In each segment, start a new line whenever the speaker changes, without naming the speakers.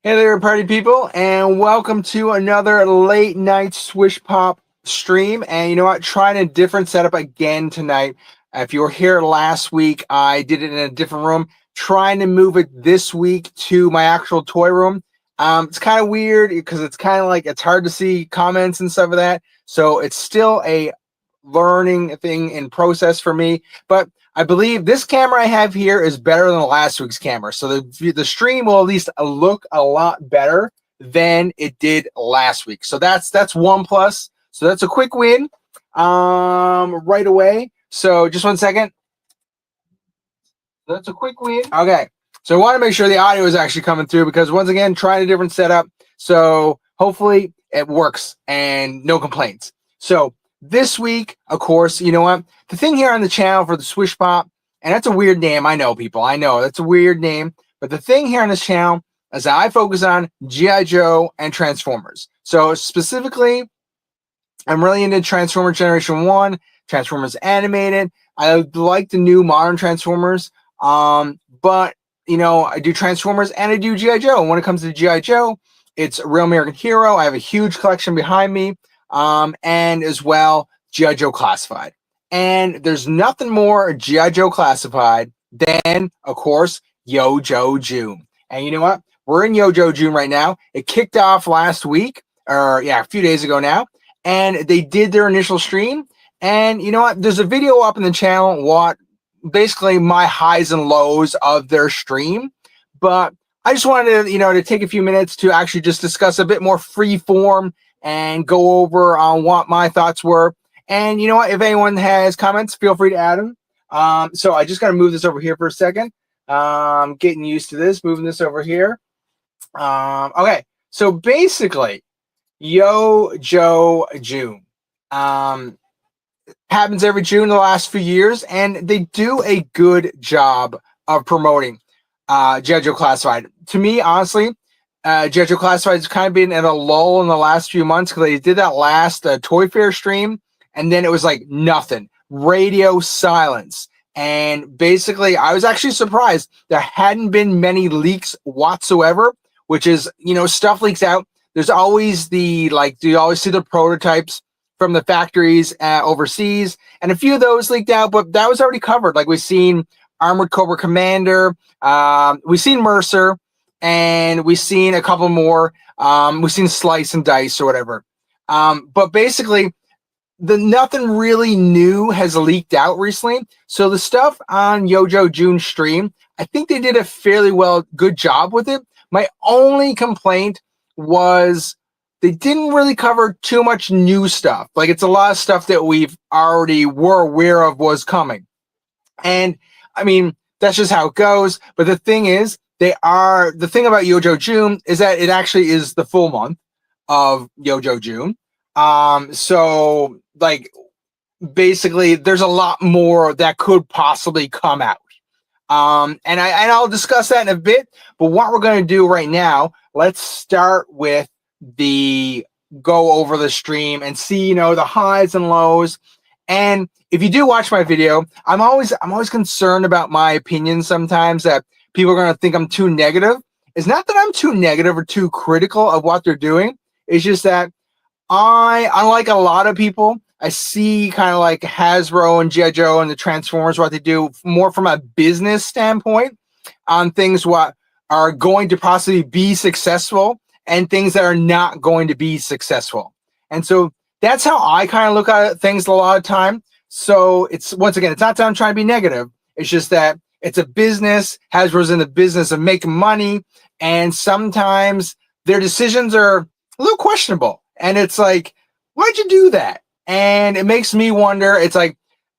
Hey there, party people, and welcome to another late night SwishPOP stream. And you know what? Trying a different setup again tonight. If you were here last week, I did it in a different room. Trying to move it this week to my actual toy room. It's kind of weird because it's kind of like it's hard to see comments and stuff of that. So it's still a learning thing in process for me. But I believe this camera I have here is better than last week's camera. So the stream will at least look a lot better than it did last week. So that's one plus. So that's a quick win right away. So just one second. That's a quick win. Okay. So I want to make sure the audio is actually coming through because once again, trying a different setup. So hopefully it works and no complaints. So this week, of course, you know what? The thing here on the channel for the SwishPOP, and that's a weird name. I know, people. I know that's a weird name. But the thing here on this channel is that I focus on G.I. Joe and Transformers. So specifically, I'm really into Transformers Generation 1, Transformers Animated. I like the new modern Transformers. But, you know, I do Transformers and I do G.I. Joe. And when it comes to G.I. Joe, it's a Real American Hero. I have a huge collection behind me. And as well, G.I. Joe Classified. And there's nothing more G.I. Joe Classified than, of course, Yo Joe June. And you know what? We're in Yo Joe June right now. It kicked off last week, or yeah, a few days ago now. And they did their initial stream. And you know what? There's a video up in the channel, what basically my highs and lows of their stream. But I just wanted to, to take a few minutes to actually just discuss a bit more free form and go over on what my thoughts were. And you know what? If anyone has comments, feel free to add them. So I just got to move this over here for a second. Getting used to this, moving this over here. Okay. So basically, Yo Joe June. Happens every June the last few years, and they do a good job of promoting G.I. Joe Classified. To me, honestly, G.I. Joe Classified has kind of been in a lull in the last few months because they did that last Toy Fair stream, and then it was like nothing. Radio silence. And basically, I was actually surprised there hadn't been many leaks whatsoever, which is, stuff leaks out. There's always you always see the prototypes from the factories overseas, and a few of those leaked out, but that was already covered. Like we've seen Armored Cobra Commander, we've seen Mercer, and we've seen a couple more. We've seen Slice and Dice or whatever. But basically, nothing really new has leaked out recently. So the stuff on Yo Joe June stream, I think they did a fairly good job with it. My only complaint was they didn't really cover too much new stuff. Like it's a lot of stuff that we've already were aware of was coming. And I mean, that's just how it goes. But the thing is, the thing about Yo Joe June is that it actually is the full month of Yo Joe June. So like basically there's a lot more that could possibly come out. And I'll discuss that in a bit, but what we're going to do right now, let's start with the go over the stream and see, the highs and lows. And if you do watch my video, I'm always concerned about my opinions sometimes that people are going to think I'm too negative. It's not that I'm too negative or too critical of what they're doing. It's just that unlike a lot of people, I see kind of like Hasbro and G.I. Joe and the Transformers, what they do more from a business standpoint on things what are going to possibly be successful and things that are not going to be successful. And so that's how I kind of look at things a lot of time. So it's, once again, it's not that I'm trying to be negative. It's just that it's a business. Hasbro's in the business of making money. And sometimes their decisions are a little questionable. And it's like, why'd you do that? And it makes me wonder, it's like,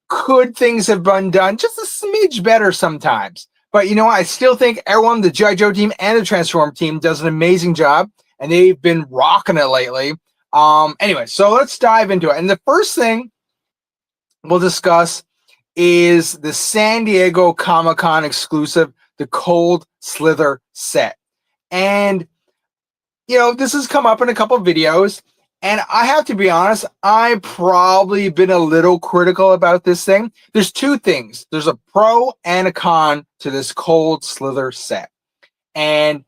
could things have been done just a smidge better sometimes? But you know what? I still think everyone, the G.I. Joe team and the Transform team, does an amazing job. And they've been rocking it lately. Anyway, so let's dive into it. And the first thing we'll discuss is the San Diego Comic-Con exclusive, the Cold Slither set. And, this has come up in a couple of videos. And I have to be honest, I've probably been a little critical about this thing. There's two things. There's a pro and a con to this Cold Slither set. And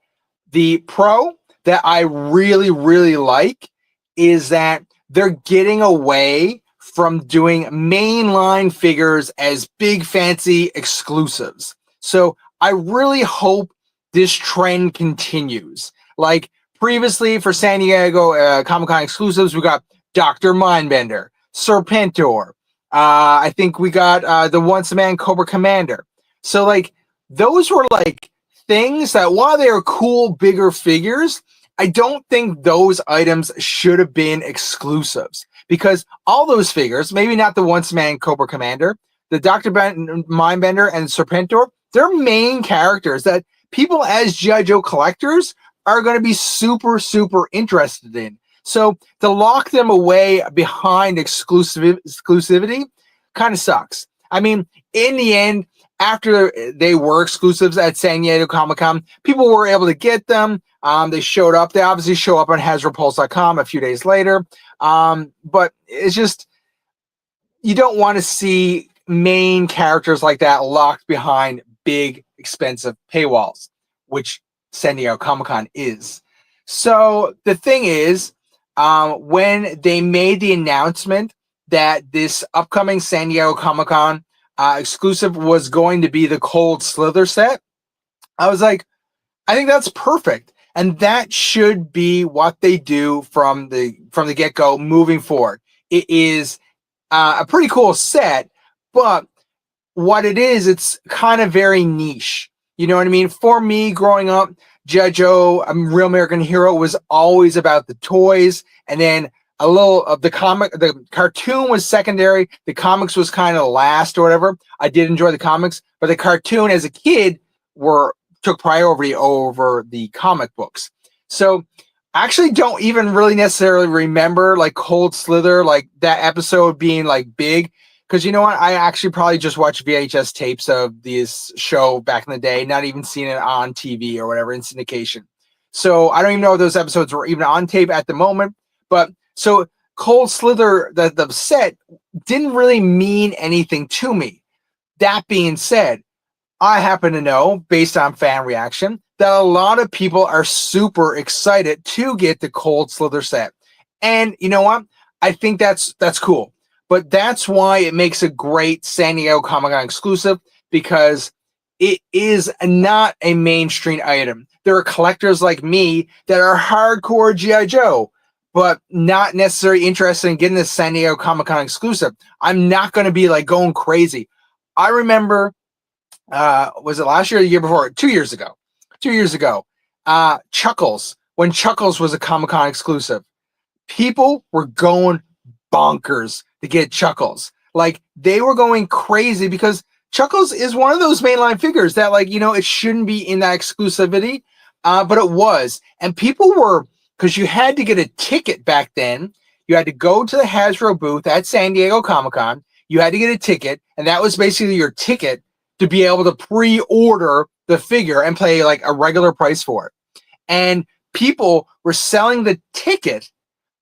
The pro that I really, really like is that they're getting away from doing mainline figures as big, fancy exclusives. So I really hope this trend continues. Like previously for San Diego Comic-Con exclusives, we got Dr. Mindbender, Serpentor. I think we got the Once a Man Cobra Commander. So like those were like things that while they are cool, bigger figures, I don't think those items should have been exclusives because all those figures, maybe not the Once Man Cobra Commander, the Mindbender and Serpentor, they're main characters that people as G.I. Joe collectors are going to be super, super interested in. So to lock them away behind exclusivity kind of sucks. I mean, in the end, after they were exclusives at San Diego Comic-Con, people were able to get them. They showed up. They obviously show up on HasbroPulse.com a few days later. But it's just, you don't want to see main characters like that locked behind big, expensive paywalls, which San Diego Comic-Con is. So the thing is, when they made the announcement that this upcoming San Diego Comic-Con exclusive was going to be the Cold Slither set, I was like, I think that's perfect. And that should be what they do from the get-go moving forward. It is a pretty cool set, but what it is, it's kind of very niche. You know what I mean? For me, growing up, G.I. Joe, Real American Hero was always about the toys, and then a little of the cartoon was secondary. The comics was kind of last or whatever. I did enjoy the comics, but the cartoon as a kid took priority over the comic books. So I actually don't even really necessarily remember like Cold Slither, like that episode being like big. Because you know what? I actually probably just watched VHS tapes of this show back in the day, not even seen it on TV or whatever in syndication. So I don't even know if those episodes were even on tape at the moment. But so Cold Slither, the set, didn't really mean anything to me. That being said, I happen to know, based on fan reaction, that a lot of people are super excited to get the Cold Slither set. And you know what? I think that's cool. But that's why it makes a great San Diego Comic-Con exclusive, because it is not a mainstream item. There are collectors like me that are hardcore G.I. Joe, but not necessarily interested in getting this San Diego Comic-Con exclusive. I'm not going to be like going crazy. I remember, was it last year or the year before? 2 years ago. 2 years ago, Chuckles, when Chuckles was a Comic-Con exclusive, people were going bonkers to get Chuckles. Like, they were going crazy because Chuckles is one of those mainline figures that, like, you know, it shouldn't be in that exclusivity, but it was. And people were, because you had to get a ticket back then. You had to go to the Hasbro booth at San Diego Comic-Con. You had to get a ticket, and that was basically your ticket to be able to pre-order the figure and pay like a regular price for it. And people were selling the ticket,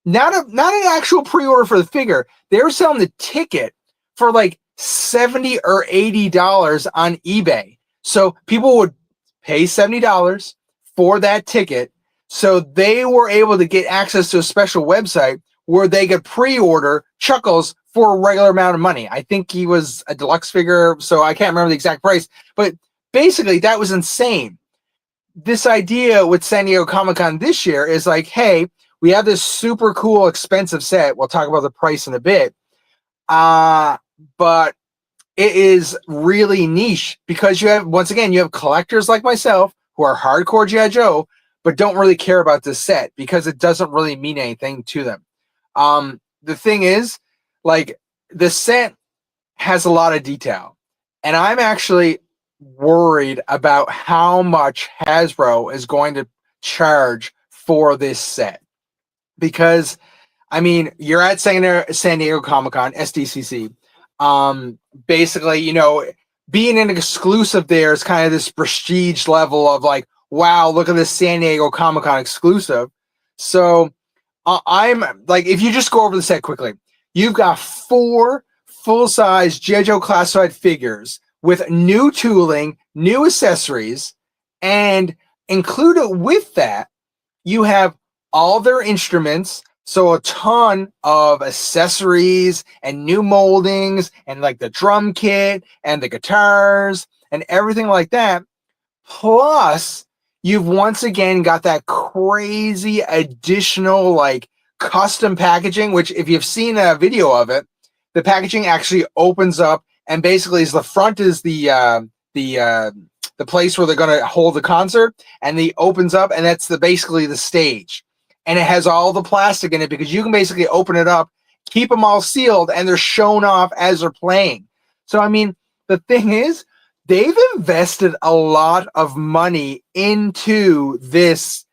not an actual pre-order for the figure. They were selling the ticket for like $70 or $80 on eBay. So people would pay $70 for that ticket, so they were able to get access to a special website where they could pre-order Chuckles for a regular amount of money. I think he was a deluxe figure, so I can't remember the exact price, but basically that was insane. This idea with San Diego Comic-Con this year is like, hey, we have this super cool, expensive set. We'll talk about the price in a bit. But it is really niche because you have, once again, you have collectors like myself who are hardcore G.I. Joe, but don't really care about this set because it doesn't really mean anything to them. The thing is, like, the set has a lot of detail, and I'm actually worried about how much Hasbro is going to charge for this set. Because, I mean, you're at San Diego Comic-Con, SDCC. Basically, you know, being an exclusive there is kind of this prestige level of like, wow, look at this San Diego Comic-Con exclusive. So I'm like, if you just go over the set quickly, you've got 4 full-size G.I. Joe classified figures with new tooling, new accessories, and Included with that, you have all their instruments, so a ton of accessories and new moldings and like the drum kit and the guitars and everything like that. Plus, you've once again got that crazy additional like custom packaging, which if you've seen a video of it, the packaging actually opens up and basically is the front is the place where they're going to hold the concert, and the opens up and that's basically the stage, and it has all the plastic in it because you can basically open it up, keep them all sealed, and they're shown off as they're playing. So I mean, the thing is, they've invested a lot of money into this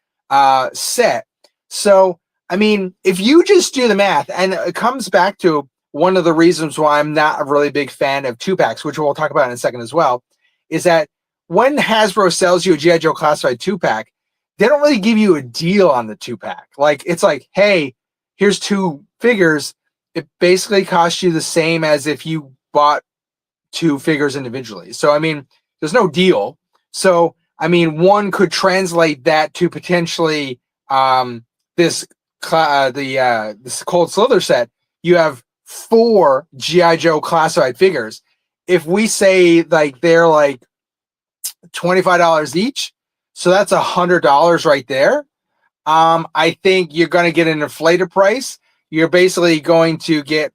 set. So I mean, if you just do the math, and it comes back to one of the reasons why I'm not a really big fan of 2-packs, which we'll talk about in a second as well, is that when Hasbro sells you a G.I. Joe Classified 2-pack, they don't really give you a deal on the 2-pack. Like, it's like, hey, here's 2 figures. It basically costs you the same as if you bought 2 figures individually. So, I mean, there's no deal. So, I mean, one could translate that to potentially this Cold Slither set. You have 4 G.I. Joe Classified figures. If we say like they're like $25 each, so that's $100 right there. I think you're going to get an inflated price. You're basically going to get,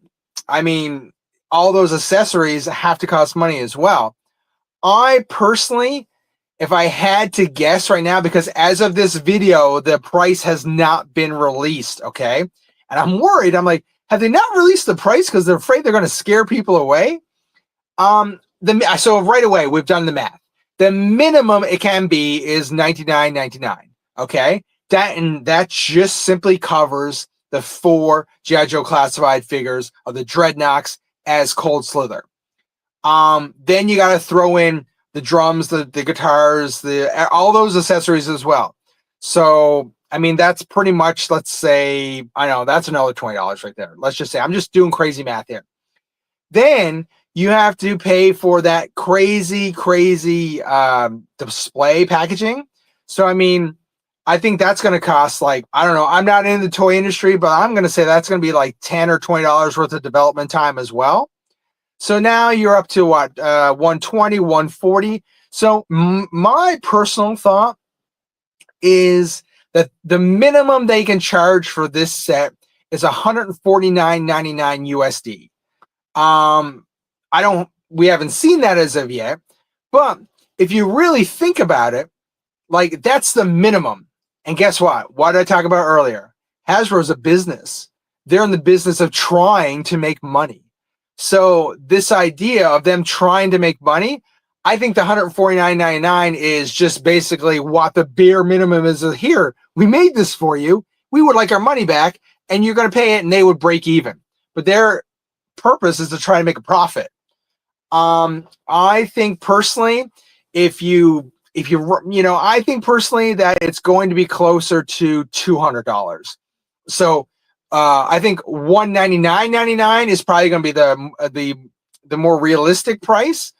I mean, all those accessories have to cost money as well. I personally, if I had to guess right now, because as of this video, the price has not been released, okay? And I'm worried. I'm like, have they not released the price because they're afraid they're going to scare people away? So right away, we've done the math. The minimum it can be is $99.99. Okay, that just simply covers the 4 G.I. Joe Classified figures of the Dreadnoks as Cold Slither. Then you got to throw in the drums, the guitars, all those accessories as well. So I mean, that's pretty much, let's say, I know that's another $20 right there. Let's just say I'm just doing crazy math here. Then you have to pay for that crazy display packaging. So, I mean, I think that's going to cost like, I don't know, I'm not in the toy industry, but I'm going to say that's going to be like $10 or $20 worth of development time as well. So now you're up to what, 120, 140. So my personal thought is that the minimum they can charge for this set is $149.99 USD. We haven't seen that as of yet, but if you really think about it, like that's the minimum. And guess what? What did I talk about earlier? Hasbro's a business. They're in the business of trying to make money. So this idea of them trying to make money, I think the $149.99 is just basically what the bare minimum is. Here, we made this for you. We would like our money back, and you're going to pay it, and they would break even. But their purpose is to try to make a profit. I think personally, I think personally that it's going to be closer to $200. So I think $199.99 is probably going to be the more realistic price.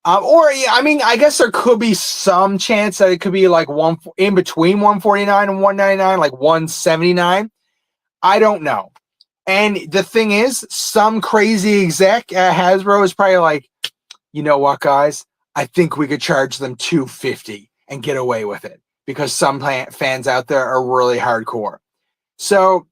I guess there could be some chance that it could be like in between 149 and 199, like 179. I don't know. And the thing is, some crazy exec at Hasbro is probably like, you know what, guys? I think we could charge them $250 and get away with it because some fans out there are really hardcore. So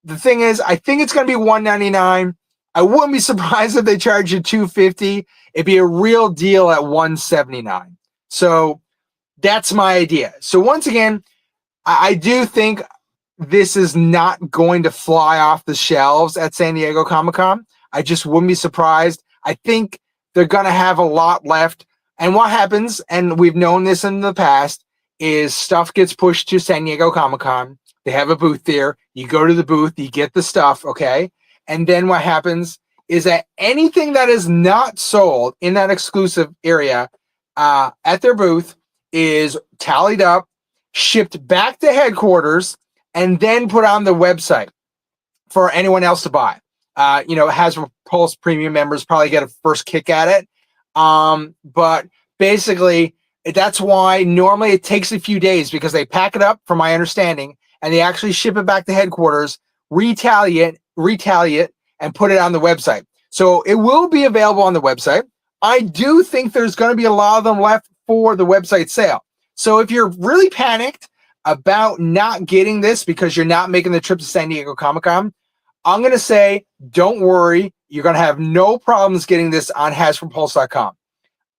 the thing is, I think it's going to be $199. I wouldn't be surprised if they charge you $250. It'd be a real deal at $179. So that's my idea. So once again, I do think this is not going to fly off the shelves at San Diego Comic-Con. I just wouldn't be surprised. I think they're going to have a lot left. And what happens, and we've known this in the past, is stuff gets pushed to San Diego Comic-Con. They have a booth there. You go to the booth, you get the stuff, okay? And then what happens is that anything that is not sold in that exclusive area at their booth is tallied up, shipped back to headquarters, and then put on the website for anyone else to buy. Hasbro Pulse Premium members probably get a first kick at it. But basically, That's why normally it takes a few days because they pack it up, from my understanding, and they actually ship it back to headquarters, retaliate, and put it on the website. So it will be available on the website. I do think there's going to be a lot of them left for the website sale. So if you're really panicked about not getting this because you're not making the trip to San Diego Comic-Con, I'm going to say, don't worry. You're going to have no problems getting this on HasbroPulse.com.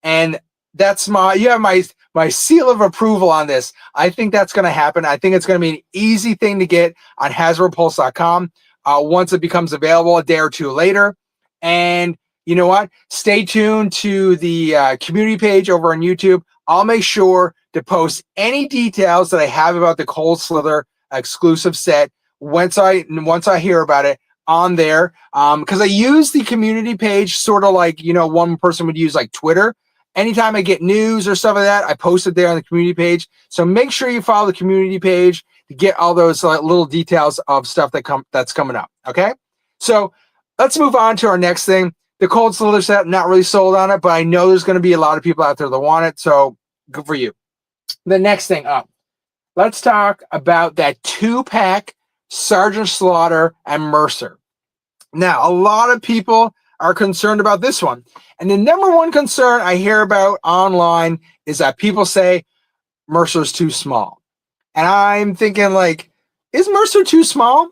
And you have my seal of approval on this. I think that's going to happen. I think it's going to be an easy thing to get on HasbroPulse.com once it becomes available a day or two later. And you know what? Stay tuned to the community page over on YouTube. I'll make sure to post any details that I have about the Cold Slither exclusive set once I hear about it on there. Because I use the community page sort of like, one person would use like Twitter. Anytime I get news or stuff like that, I post it there on the community page. So make sure you follow the community page to get all those little details of stuff that's coming up. Okay, so let's move on to our next thing. The Cold Slither set, not really sold on it, but I know there's going to be a lot of people out there that want it. So good for you. The next thing up, let's talk about that 2-pack Sergeant Slaughter and Mercer. Now, a lot of people are concerned about this one. And the number one concern I hear about online is that people say Mercer's too small. And I'm thinking, like, is Mercer too small?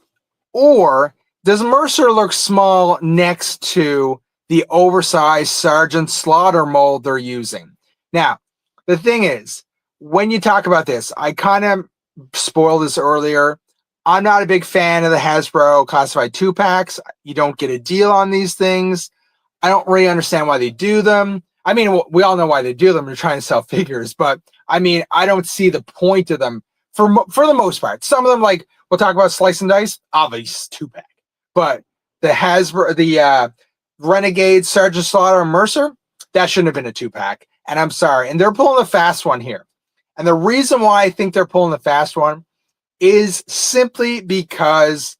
Or does Mercer look small next to the oversized Sergeant Slaughter mold they're using? Now, the thing is, when you talk about this, I kind of spoiled this earlier. I'm not a big fan of the Hasbro classified 2-packs. You don't get a deal on these things. I don't really understand why they do them. I mean, we all know why they do them. They're trying to sell figures, but I mean, I don't see the point of them for the most part. Some of them, like we'll talk about Slice and Dice, obviously 2-pack, but the Hasbro, the Renegade, Sergeant Slaughter, and Mercer, that shouldn't have been a 2-pack. And I'm sorry. And they're pulling the fast one here. And the reason why I think they're pulling the fast one is simply because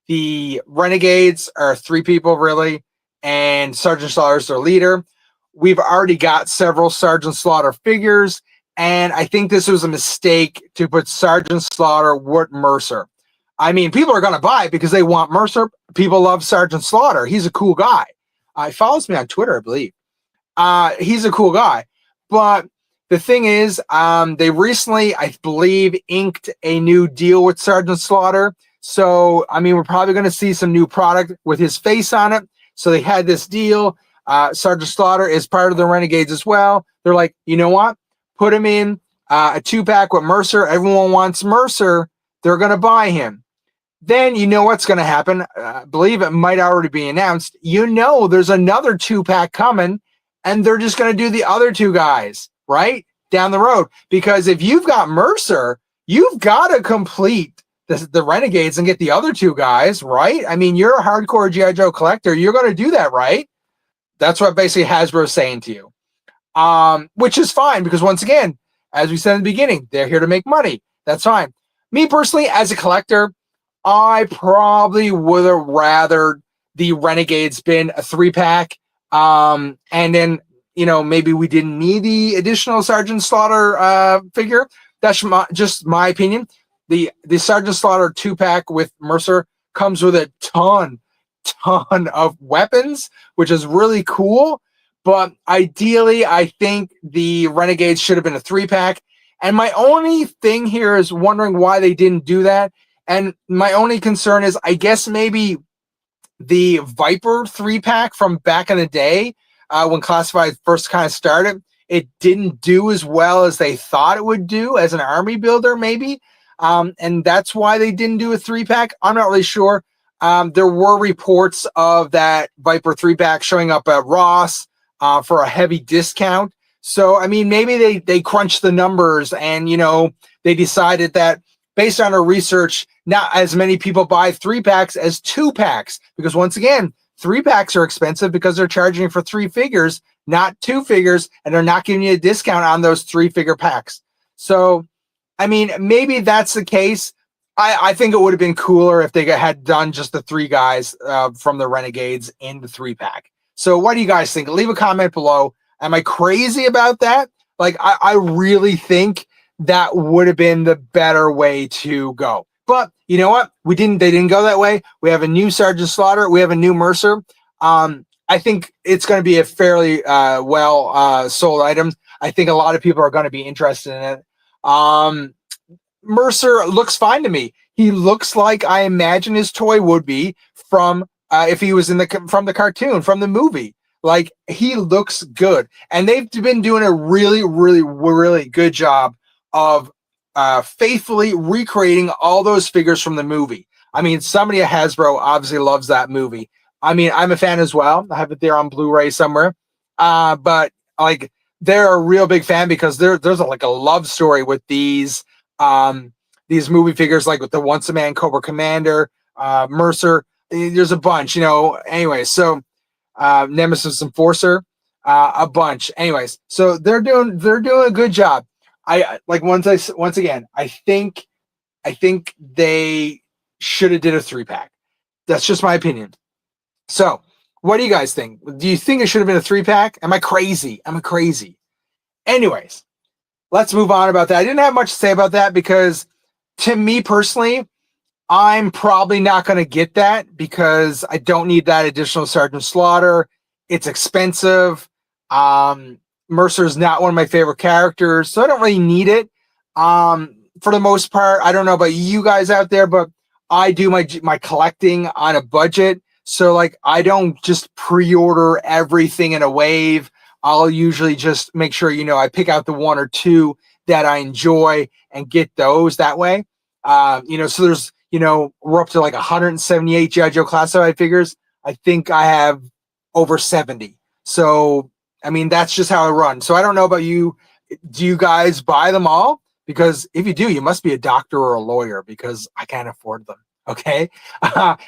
the Renegades are 3 people, really, and Sergeant Slaughter is their leader. We've already got several Sergeant Slaughter figures, and I think this was a mistake to put Sergeant Slaughter with Mercer. I mean, people are going to buy it because they want Mercer. People love Sergeant Slaughter. He's a cool guy. He follows me on Twitter, I believe. He's a cool guy. But the thing is, they recently, I believe, inked a new deal with Sergeant Slaughter. So, I mean, we're probably going to see some new product with his face on it. So they had this deal. Sergeant Slaughter is part of the Renegades as well. They're like, you know what? Put him in a 2-pack with Mercer. Everyone wants Mercer. They're going to buy him. Then you know what's going to happen. I believe it might already be announced. There's another 2-pack coming, and they're just going to do the other 2 guys right down the road. Because if you've got Mercer, you've got to complete the Renegades and get the other 2 guys, right? I mean, you're a hardcore G.I. Joe collector. You're going to do that, right? That's what basically Hasbro is saying to you, which is fine because, once again, as we said in the beginning, they're here to make money. That's fine. Me personally, as a collector, I probably would have rather the Renegades been a 3-pack, and then maybe we didn't need the additional Sergeant Slaughter figure. That's just my opinion. The Sergeant Slaughter 2-pack with Mercer comes with a ton of weapons, which is really cool. But ideally, I think the Renegades should have been a 3-pack. And my only thing here is wondering why they didn't do that. And my only concern is, I guess maybe the Viper 3-pack from back in the day, when Classified first kind of started, it didn't do as well as they thought it would do as an army builder, maybe. And that's why they didn't do a 3-pack. I'm not really sure. There were reports of that Viper 3-pack showing up at Ross for a heavy discount. So, I mean, maybe they crunched the numbers and, they decided that based on our research, not as many people buy 3-packs as 2-packs. Because once again, 3-packs are expensive because they're charging for 3 figures, not 2 figures, and they're not giving you a discount on those 3-figure packs. So, I mean, maybe that's the case. I think it would have been cooler if they had done just the 3 guys from the Renegades in the 3-pack. So what do you guys think? Leave a comment below. Am I crazy about that? Like I really think that would have been the better way to go. But you know what? They didn't go that way. We have a new Sergeant Slaughter. We have a new Mercer. I think it's going to be a fairly well sold item. I think a lot of people are going to be interested in it. Mercer looks fine to me. He looks like I imagine his toy would be from if he was from the cartoon, from the movie. Like, he looks good, and they've been doing a really, really, really good job of faithfully recreating all those figures from the movie. I mean, somebody at Hasbro obviously loves that movie. I mean, I'm a fan as well. I have it there on Blu-ray somewhere. But like, they're a real big fan because there's like a love story with these movie figures, like with the Once a Man Cobra Commander, Mercer. There's a bunch, you know. Anyway, so Nemesis Enforcer, a bunch. Anyways, so they're doing a good job. I like once again, I think they should have did a 3-pack. That's just my opinion. So, what do you guys think? Do you think it should have been a 3-pack? Am I crazy? Am I crazy? Anyways, let's move on about that. I didn't have much to say about that because, to me personally, I'm probably not going to get that because I don't need that additional Sergeant Slaughter. It's expensive. Mercer's not one of my favorite characters, so I don't really need it. For the most part, I don't know about you guys out there, but I do my collecting on a budget. So, like, I don't just pre-order everything in a wave. I'll usually just make sure, you know, I pick out the 1 or 2 that I enjoy and get those that way. You know, so there's, you know, we're up to like 178 G.I. Joe classified figures. I think I have over 70. So, I mean, that's just how I run. So I don't know about you. Do you guys buy them all? Because if you do, you must be a doctor or a lawyer because I can't afford them. Okay.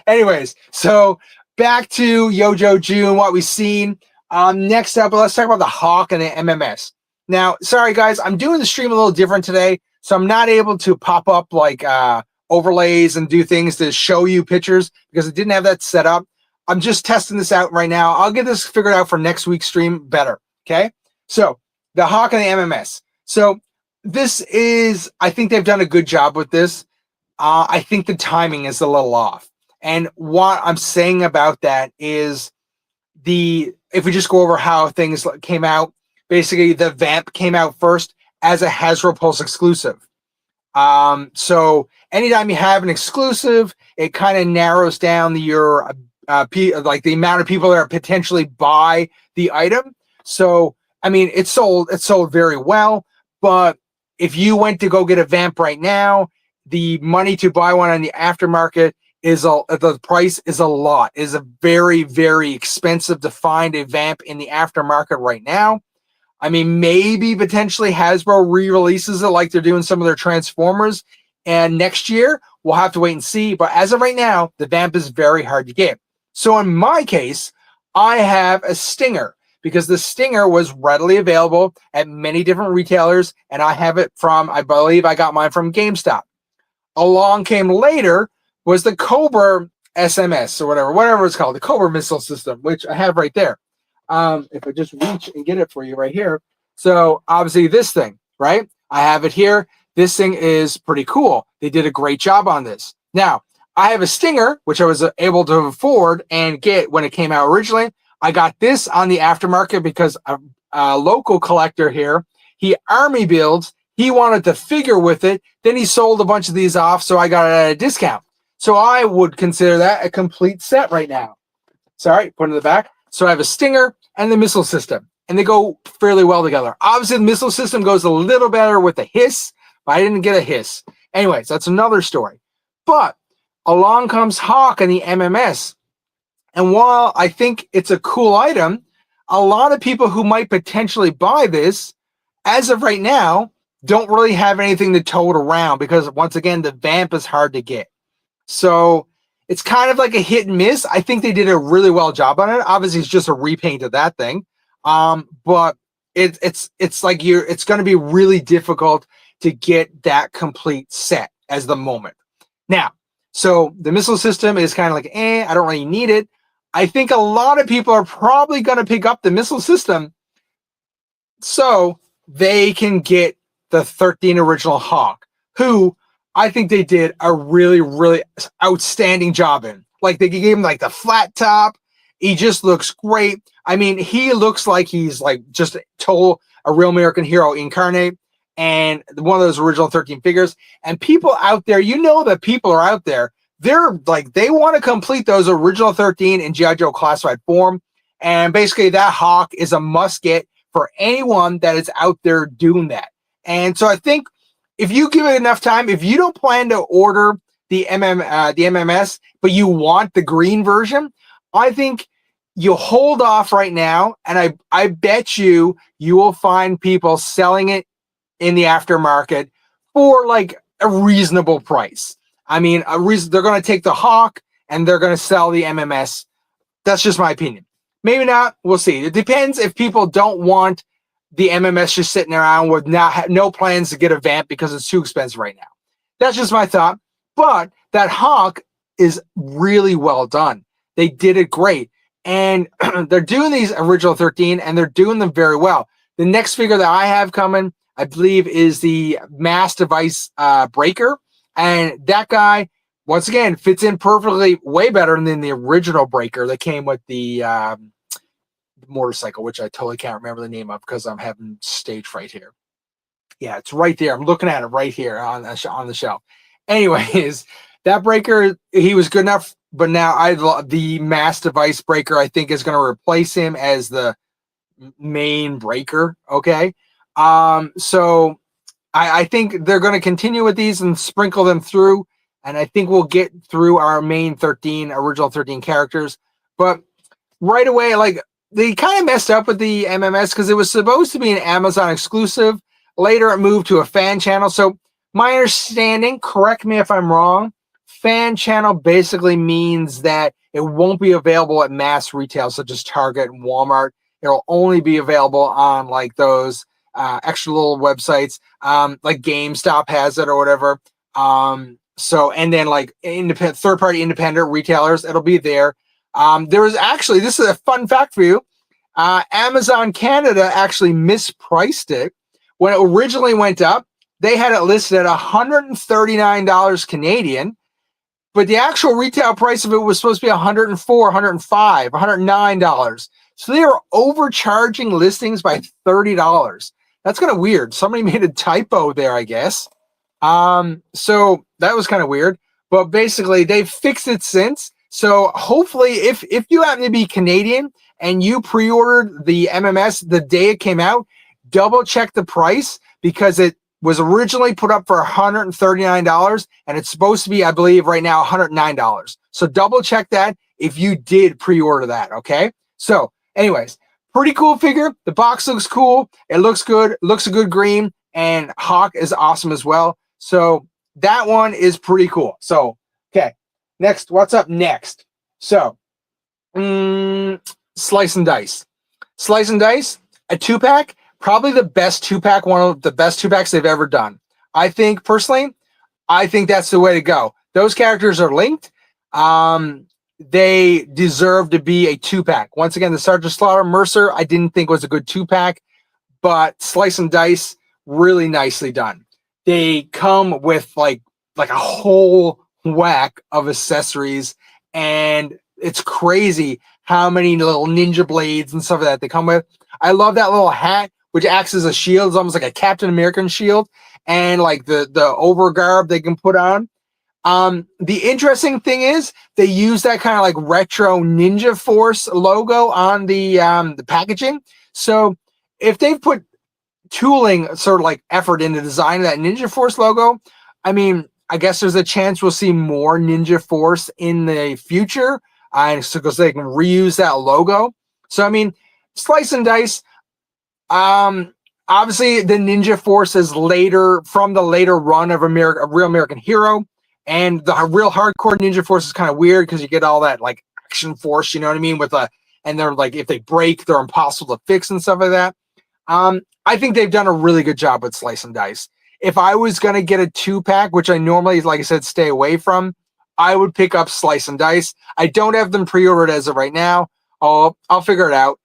Anyways, so back to Yojo June, what we've seen. Next up, let's talk about the Hawk and the MMS. Now, sorry guys, I'm doing the stream a little different today, so I'm not able to pop up like overlays and do things to show you pictures because I didn't have that set up. I'm just testing this out right now. I'll get this figured out for next week's stream better. Okay. So the Hawk and the MMS. So this is, I think they've done a good job with this. I think the timing is a little off. And what I'm saying about that is if we just go over how things came out, basically the Vamp came out first as a Hasbro Pulse exclusive. So anytime you have an exclusive, it kind of narrows down your like the amount of people that are potentially buy the item. So I mean, it sold very well, but if you went to go get a Vamp right now, the money to buy one on the aftermarket the price is a lot. It is a very, very expensive to find a Vamp in the aftermarket right now. I mean, maybe potentially Hasbro re-releases it like they're doing some of their Transformers, and next year we'll have to wait and see. But as of right now, the Vamp is very hard to get. So in my case, I have a Stinger because the Stinger was readily available at many different retailers, and I have it from, I believe I got mine from GameStop. Along came later was the Cobra SMS or whatever it's called, the Cobra missile system, which I have right there. If I just reach and get it for you right here. So obviously this thing, right? I have it here. This thing is pretty cool. They did a great job on this. Now, I have a Stinger, which I was able to afford and get when it came out originally. I got this on the aftermarket because a local collector here, he army builds. He wanted to figure with it. Then he sold a bunch of these off, so I got it at a discount. So I would consider that a complete set right now. Sorry, put it in the back. So I have a Stinger and the missile system, and they go fairly well together. Obviously, the missile system goes a little better with the hiss, but I didn't get a hiss. Anyways, that's another story. But along comes Hawk and the MMS. And while I think it's a cool item, a lot of people who might potentially buy this, as of right now, don't really have anything to tote around because, once again, the Vamp is hard to get. So it's kind of like a hit and miss. I think they did a really well job on it. Obviously, it's just a repaint of that thing. But it's like it's going to be really difficult to get that complete set as the moment. Now, so the missile system is kind of like, I don't really need it. I think a lot of people are probably going to pick up the missile system. So they can get the 13 original Hawk, who I think they did a really, really outstanding job in. Like they gave him like the flat top. He just looks great. I mean, he looks like he's like just total a real American hero incarnate and one of those original 13 figures. And people out there, you know that people are out there. They're like, they want to complete those original 13 in G.I. Joe classified form. And basically that Hawk is a must get for anyone that is out there doing that. And so I think if you give it enough time, if you don't plan to order the MMS, but you want the green version, I think you'll hold off right now. And I bet you will find people selling it in the aftermarket for like a reasonable price. I mean, they're going to take the Hawk and they're going to sell the MMS. That's just my opinion. Maybe not. We'll see. It depends if people don't want the MMS just sitting around with no plans to get a Vamp because it's too expensive right now. That's just my thought. But that Hawk is really well done. They did it great. And they're doing these original 13 and they're doing them very well. The next figure that I have coming, I believe, is the Mass Device Breaker. And that guy, once again, fits in perfectly, way better than the original Breaker that came with the motorcycle, which I totally can't remember the name of because I'm having stage fright here. Yeah, it's right there. I'm looking at it right here on the shelf. Anyways, that Breaker, he was good enough, but now the Mass Device Breaker, I think, is going to replace him as the main Breaker. Okay. So I think they're going to continue with these and sprinkle them through. And I think we'll get through our main original 13 characters. But right away, like, they kind of messed up with the MMS because it was supposed to be an Amazon exclusive. Later, it moved to a fan channel. So my understanding, correct me if I'm wrong, fan channel basically means that it won't be available at mass retail, such as Target and Walmart. It'll only be available on like those extra little websites, like GameStop has it or whatever. So, and then like third-party independent retailers, it'll be there. There was actually, this is a fun fact for you. Amazon Canada actually mispriced it. When it originally went up, they had it listed at $139 Canadian, but the actual retail price of it was supposed to be $104, $105, $109. So they were overcharging listings by $30. That's kind of weird. Somebody made a typo there, I guess. So that was kind of weird, but basically they've fixed it since. So hopefully if you happen to be Canadian and you pre-ordered the MMS the day it came out, double check the price because it was originally put up for $139 and it's supposed to be, I believe, right now $109. So double check that if you did pre-order that, okay? So anyways, pretty cool figure. The box looks cool. It looks good. Looks a good green, and Hawk is awesome as well. So that one is pretty cool. So, okay. Next, what's up next? So, Slice and Dice. Slice and Dice, a 2-pack, probably the best 2-pack, one of the best 2-packs they've ever done. I think, personally, I think that's the way to go. Those characters are linked. They deserve to be a 2-pack. Once again, the Sergeant Slaughter Mercer, I didn't think was a good 2-pack, but Slice and Dice, really nicely done. They come with like a whole whack of accessories, and it's crazy how many little ninja blades and stuff like that they come with. I love that little hat, which acts as a shield. It's almost like a Captain American shield, and like the overgarb they can put on. The interesting thing is they use that kind of like retro Ninja Force logo on the packaging. So if they've put tooling sort of like effort into designing that Ninja Force logo, I mean, I guess there's a chance we'll see more Ninja Force in the future, so because they can reuse that logo. So I mean, Slice and Dice. Obviously, the Ninja Force is later from the later run of a Real American Hero, and the real hardcore Ninja Force is kind of weird because you get all that like action force, you know what I mean? And they're like, if they break, they're impossible to fix and stuff like that. I think they've done a really good job with Slice and Dice. If I was going to get a 2-pack, which I normally, like I said, stay away from, I would pick up Slice and Dice. I don't have them pre-ordered as of right now. I'll figure it out.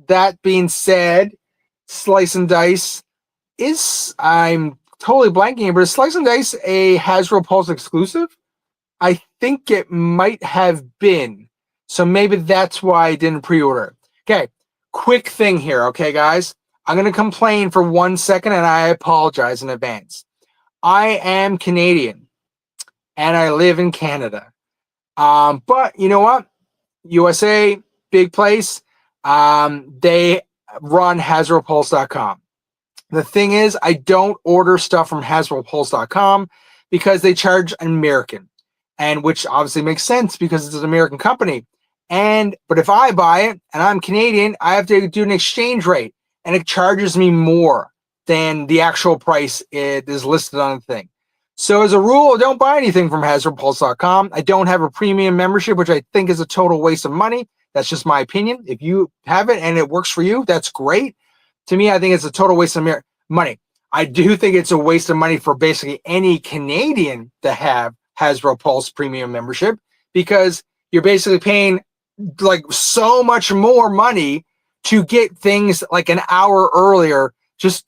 That being said, Slice and Dice I'm totally blanking, but is Slice and Dice a Hasbro Pulse exclusive? I think it might have been. So maybe that's why I didn't pre-order. Okay, quick thing here, okay, guys? I'm going to complain for 1 second, and I apologize in advance. I am Canadian, and I live in Canada. But you know what? USA, big place. They run HasbroPulse.com. The thing is, I don't order stuff from HasbroPulse.com because they charge an American, and which obviously makes sense because it's an American company. But if I buy it and I'm Canadian, I have to do an exchange rate, and it charges me more than the actual price it is listed on the thing. So as a rule, don't buy anything from HasbroPulse.com. I don't have a premium membership, which I think is a total waste of money. That's just my opinion. If you have it and it works for you, that's great. To me, I think it's a total waste of money. I do think it's a waste of money for basically any Canadian to have Hasbro Pulse premium membership, because you're basically paying like so much more money to get things like an hour earlier. Just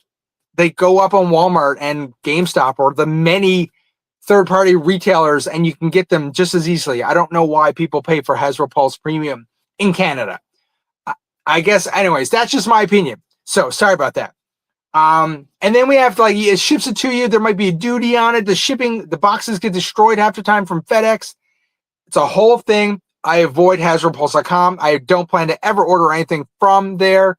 they go up on Walmart and GameStop or the many third-party retailers, and you can get them just as easily. I don't know why people pay for Hasbro Pulse Premium in Canada. I guess, anyways, that's just my opinion. So sorry about that. And then we have like it ships it to you. There might be a duty on it. The boxes get destroyed half the time from FedEx. It's a whole thing. I avoid HasbroPulse.com. I don't plan to ever order anything from there.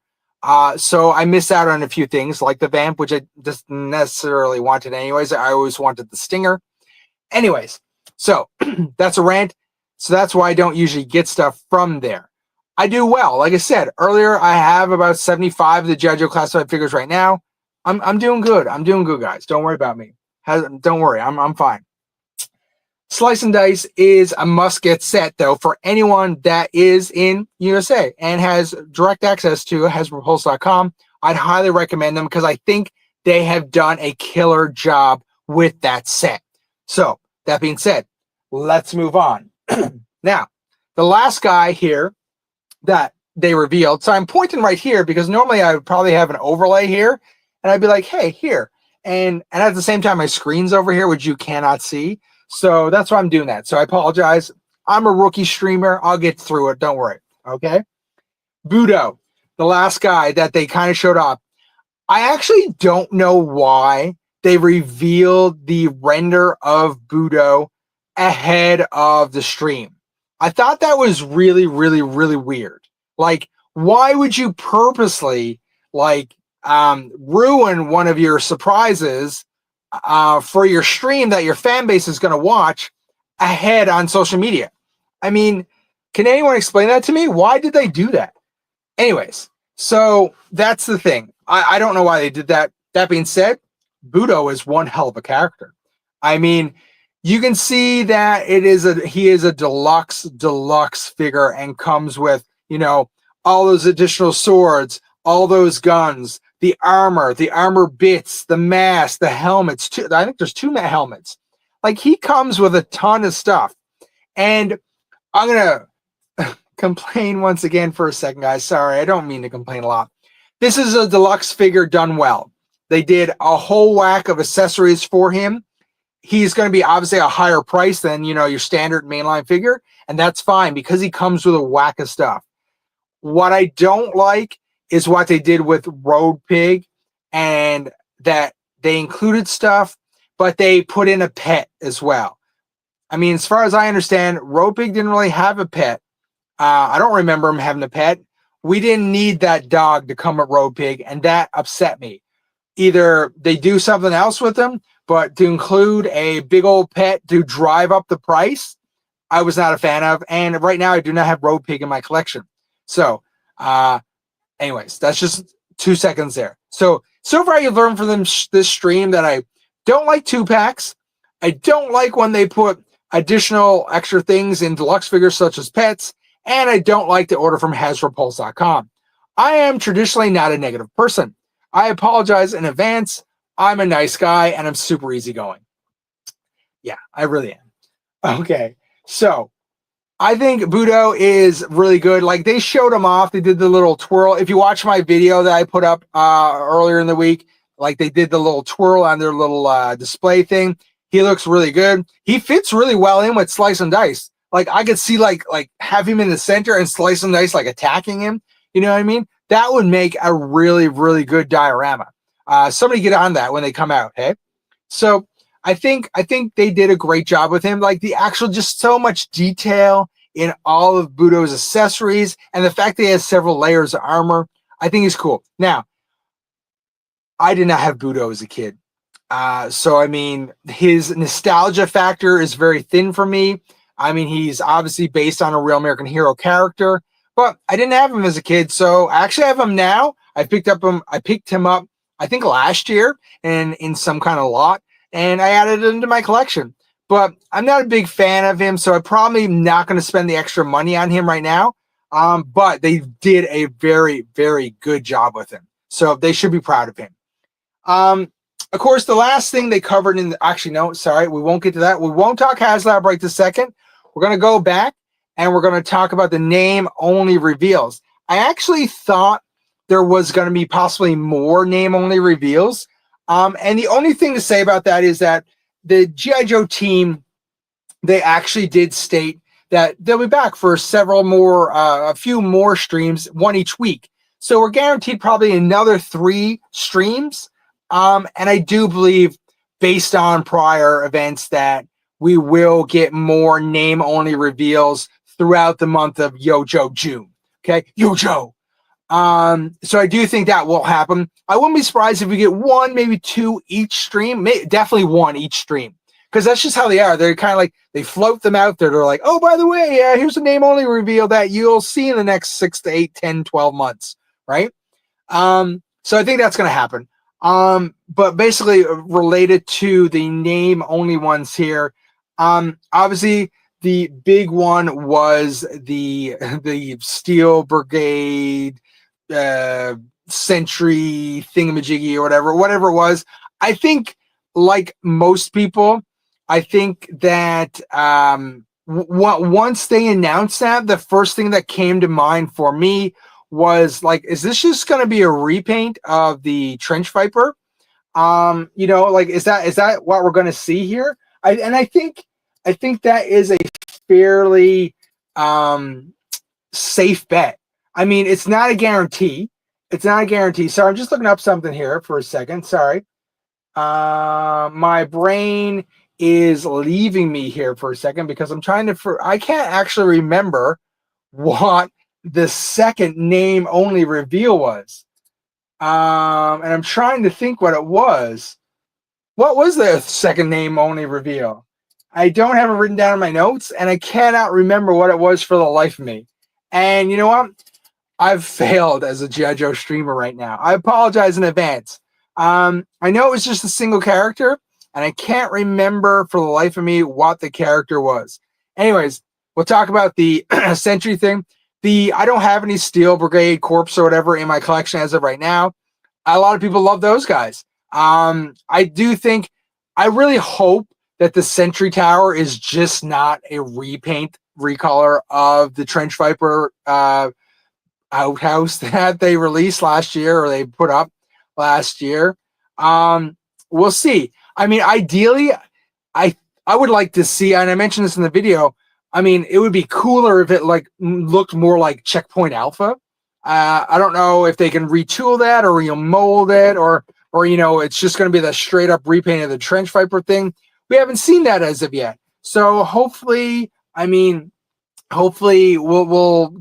So I miss out on a few things like the Vamp, which I just necessarily wanted anyways. I always wanted the Stinger. Anyways, so that's a rant. So that's why I don't usually get stuff from there. I do well. Like I said earlier, I have about 75 of the G.I. Joe classified figures right now. I'm doing good. I'm doing good, guys. Don't worry about me. Don't worry. I'm fine. Slice and Dice is a must-get set, though, for anyone that is in USA and has direct access to HasbroPulse.com. I'd highly recommend them because I think they have done a killer job with that set. So, that being said, let's move on. Now, the last guy here that they revealed, so I'm pointing right here because normally I would probably have an overlay here, and I'd be like, hey, here. And at the same time, my screen's over here, which you cannot see. So that's why I'm doing that. So I apologize. I'm a rookie streamer. I'll get through it. Don't worry. Okay. Budo, the last guy that they kind of showed off. I actually don't know why they revealed the render of Budo ahead of the stream. I thought that was really, really, really weird. Like, why would you purposely ruin one of your surprises for your stream that your fan base is going to watch ahead on social media? I mean, can anyone explain that to me? Why did they do that? Anyways, so that's the thing. I don't know why they did that. That being said, Budo is one hell of a character. I mean, you can see that he is a deluxe figure and comes with, all those additional swords, all those guns, the armor bits, the mask, the helmets. I think there's 2 helmets. Like, he comes with a ton of stuff. And I'm going to complain once again for a second, guys. Sorry, I don't mean to complain a lot. This is a deluxe figure done well. They did a whole whack of accessories for him. He's going to be obviously a higher price than, your standard mainline figure. And that's fine because he comes with a whack of stuff. What I don't like is what they did with Road Pig, and that they included stuff, but they put in a pet as well. I mean, as far as I understand, Road Pig didn't really have a pet. I don't remember him having a pet. We didn't need that dog to come at Road Pig, and that upset me. Either they do something else with him, but to include a big old pet to drive up the price, I was not a fan of. And right now, I do not have Road Pig in my collection. So, anyways, that's just 2 seconds there. So far you've learned from this stream that I don't like 2-packs. I don't like when they put additional extra things in deluxe figures such as pets, and I don't like to order from HasbroPulse.com. I am traditionally not a negative person. I apologize in advance. I'm a nice guy, and I'm super easygoing. Yeah, I really am. Okay, so I think Budo is really good. Like they showed him off. They did the little twirl. If you watch my video that I put up earlier in the week, like they did the little twirl on their little display thing. He looks really good. He fits really well in with Slice and Dice. Like I could see like have him in the center and Slice and Dice like attacking him. You know what I mean? That would make a really, really good diorama. Somebody get on that when they come out. Hey, so I think they did a great job with him. Like the actual, just so much detail in all of Budo's accessories, and the fact that he has several layers of armor, I think is cool. Now, I did not have Budo as a kid, so I mean, his nostalgia factor is very thin for me. I mean, he's obviously based on a real American hero character, but I didn't have him as a kid, so I actually have him now. I picked him up, I think last year, and in some kind of lot, and I added it into my collection. But I'm not a big fan of him, so I'm probably not going to spend the extra money on him right now. But they did a very, very good job with him, so they should be proud of him. Of course, the last thing they covered in actually, no, sorry, we won't get to that. We won't talk HasLab right this second. We're going to go back and we're going to talk about the name only reveals. I actually thought there was going to be possibly more name only reveals. And the only thing to say about that is that the G.I. Joe team, they actually did state that they'll be back for several more, a few more streams, one each week. So we're guaranteed probably another 3 streams. And I do believe, based on prior events, that we will get more name-only reveals throughout the month of Yojo June. Okay, Yojo. So I do think that will happen. I wouldn't be surprised if we get 1, maybe 2 each stream. Definitely 1 each stream, because that's just how they are. They're kind of like, they float them out there. They're like, oh, by the way, here's a name-only reveal that you'll see in the next 6 to 8, 10, 12 months, right? So I think that's going to happen. But basically related to the name only ones here, obviously the big one was the Steel Brigade Sentry thingamajiggy or whatever it was. I think, like most people, I think that once they announced that, the first thing that came to mind for me was like, is this just going to be a repaint of the Trench Viper? Like, is that what we're going to see here? I think that is a fairly safe bet. I mean, it's not a guarantee. It's not a guarantee. So I'm just looking up something here for a second. Sorry. My brain is leaving me here for a second because I'm trying to, I can't actually remember what the second name only reveal was. And I'm trying to think what it was. What was the second name only reveal? I don't have it written down in my notes, and I cannot remember what it was for the life of me. And you know what? I've failed as a G.I. Joe streamer right now. I apologize in advance. I know it was just a single character, and I can't remember for the life of me what the character was. Anyways, we'll talk about the Sentry thing. I don't have any Steel Brigade Corps or whatever in my collection as of right now. A lot of people love those guys. I do think, I really hope that the Sentry Tower is just not a repaint, recolor of the Trench Viper outhouse that they released last year, or they put up last year. We'll see. I mean, ideally, I would like to see, and I mentioned this in the video, I mean, it would be cooler if it like looked more like Checkpoint Alpha. I don't know if they can retool that or mold it, or it's just going to be the straight up repaint of the Trench Viper thing. We haven't seen that as of yet. So hopefully we'll